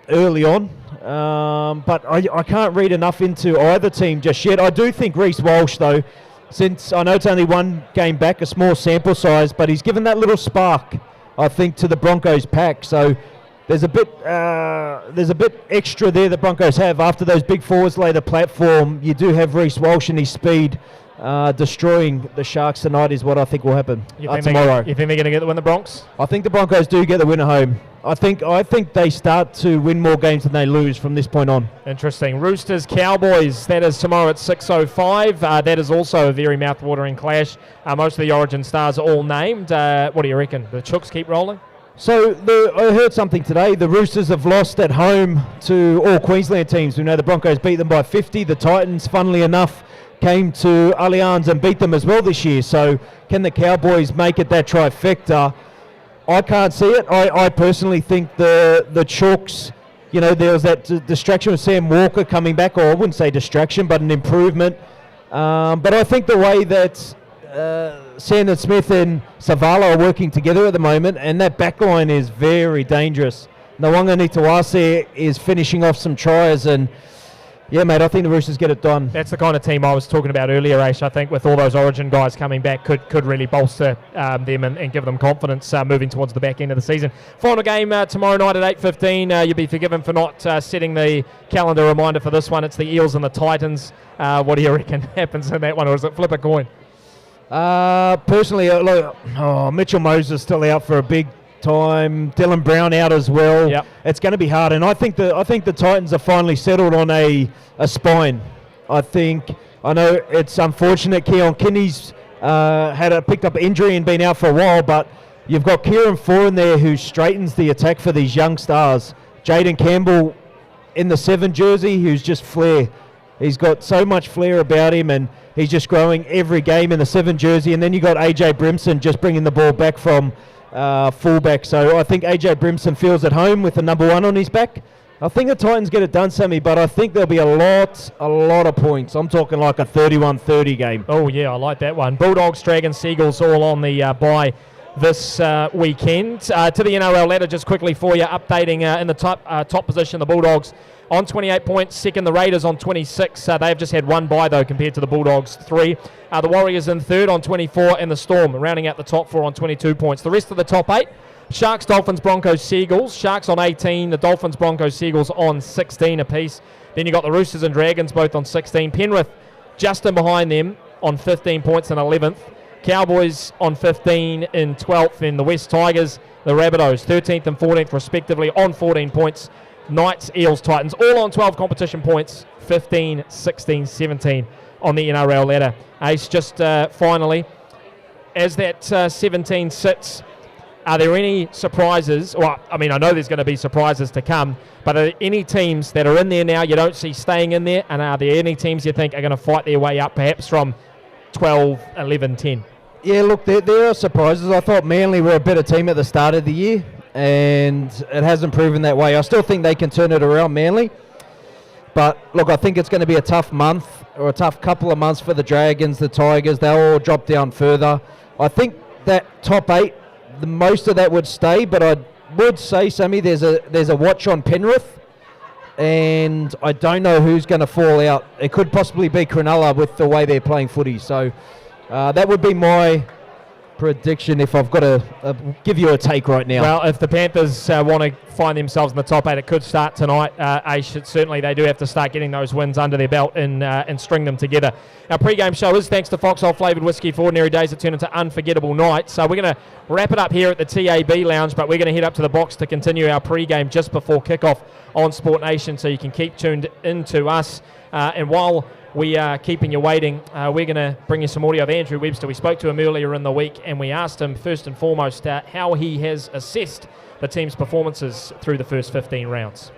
early on. but I can't read enough into either team just yet. I do think Reece Walsh, though, since I know it's only one game back, a small sample size, but he's given that little spark, I think, to the Broncos pack. So there's a bit extra there the Broncos have. After those big forwards lay the platform, you do have Reece Walsh and his speed destroying the Sharks tonight is what I think will happen tomorrow. You think they're going to win the Bronx? I think the Broncos do get the win at home. I think they start to win more games than they lose from this point on. Interesting. Roosters, Cowboys, that is tomorrow at 6:05. That is also a very mouth-watering clash. Most of the Origin stars are all named. What do you reckon? The Chooks keep rolling? So I heard something today. The Roosters have lost at home to all Queensland teams. We know the Broncos beat them by 50. The Titans, funnily enough, came to Allianz and beat them as well this year. So can the Cowboys make it that trifecta? I can't see it. I personally think the Chooks, there was that distraction with Sam Walker coming back, or I wouldn't say distraction, but an improvement. But I think the way that Sandon Smith and Savala are working together at the moment, and that backline is very dangerous. Nawanga Nitawase is finishing off some tries, and yeah, mate, I think the Roosters get it done. That's the kind of team I was talking about earlier, Aish. I think with all those Origin guys coming back could really bolster them and give them confidence moving towards the back end of the season. Final game tomorrow night at 8:15. You'll be forgiven for not setting the calendar reminder for this one. It's the Eels and the Titans. What do you reckon happens in that one, or is it flip a coin? Personally, Mitchell Moses still out for a big time. Dylan Brown out as well. Yep. It's going to be hard, and I think the Titans are finally settled on a spine. I know it's unfortunate. Keon Kinney's picked up an injury and been out for a while, but you've got Kieran Foran there who straightens the attack for these young stars. Jaden Campbell in the 7 jersey, who's just flair. He's got so much flair about him, and he's just growing every game in the 7 jersey. And then you got AJ Brimson just bringing the ball back from fullback. So I think AJ Brimson feels at home with the number 1 on his back. I think the Titans get it done, Sammy, but I think there'll be a lot of points. I'm talking like a 31-30 game. Oh yeah, I like that one. Bulldogs, Dragons, Seagulls all on the bye this weekend. To the NRL ladder just quickly for you, updating in the top position, the Bulldogs on 28 points, second the Raiders on 26. They have just had 1 bye though compared to the Bulldogs 3. The Warriors in third on 24, and the Storm rounding out the top 4 on 22 points. The rest of the top 8, Sharks, Dolphins, Broncos, Seagulls. Sharks on 18, the Dolphins, Broncos, Seagulls on 16 apiece. Then you got the Roosters and Dragons both on 16. Penrith just in behind them on 15 points in 11th. Cowboys on 15 in 12th. And the West Tigers, the Rabbitohs, 13th and 14th respectively on 14 points. Knights, Eels, Titans, all on 12 competition points, 15, 16, 17 on the NRL ladder. Ace, just finally, as that 17 sits, are there any surprises? Well, I mean, I know there's going to be surprises to come, but are there any teams that are in there now you don't see staying in there? And are there any teams you think are going to fight their way up, perhaps from 12, 11, 10? Yeah, look, there are surprises. I thought Manly were a better team at the start of the year, and it hasn't proven that way. I still think they can turn it around, Manly. But, look, I think it's going to be a tough month, or a tough couple of months for the Dragons, the Tigers. They'll all drop down further. I think that top 8, the most of that would stay, but I would say, Sammy, there's a watch on Penrith, and I don't know who's going to fall out. It could possibly be Cronulla with the way they're playing footy. So that would be my prediction if I've got to give you a take right now. Well, if the Panthers want to find themselves in the top 8, it could start tonight. Certainly they do have to start getting those wins under their belt and string them together. Our pre-game show is thanks to Foxhole Flavoured Whiskey for ordinary days that turn into unforgettable nights. So we're going to wrap it up here at the TAB Lounge, but we're going to head up to the box to continue our pre-game just before kickoff on Sport Nation, so you can keep tuned into us. And while we are keeping you waiting, we're going to bring you some audio of Andrew Webster. We spoke to him earlier in the week, and we asked him first and foremost how he has assessed the team's performances through the first 15 rounds.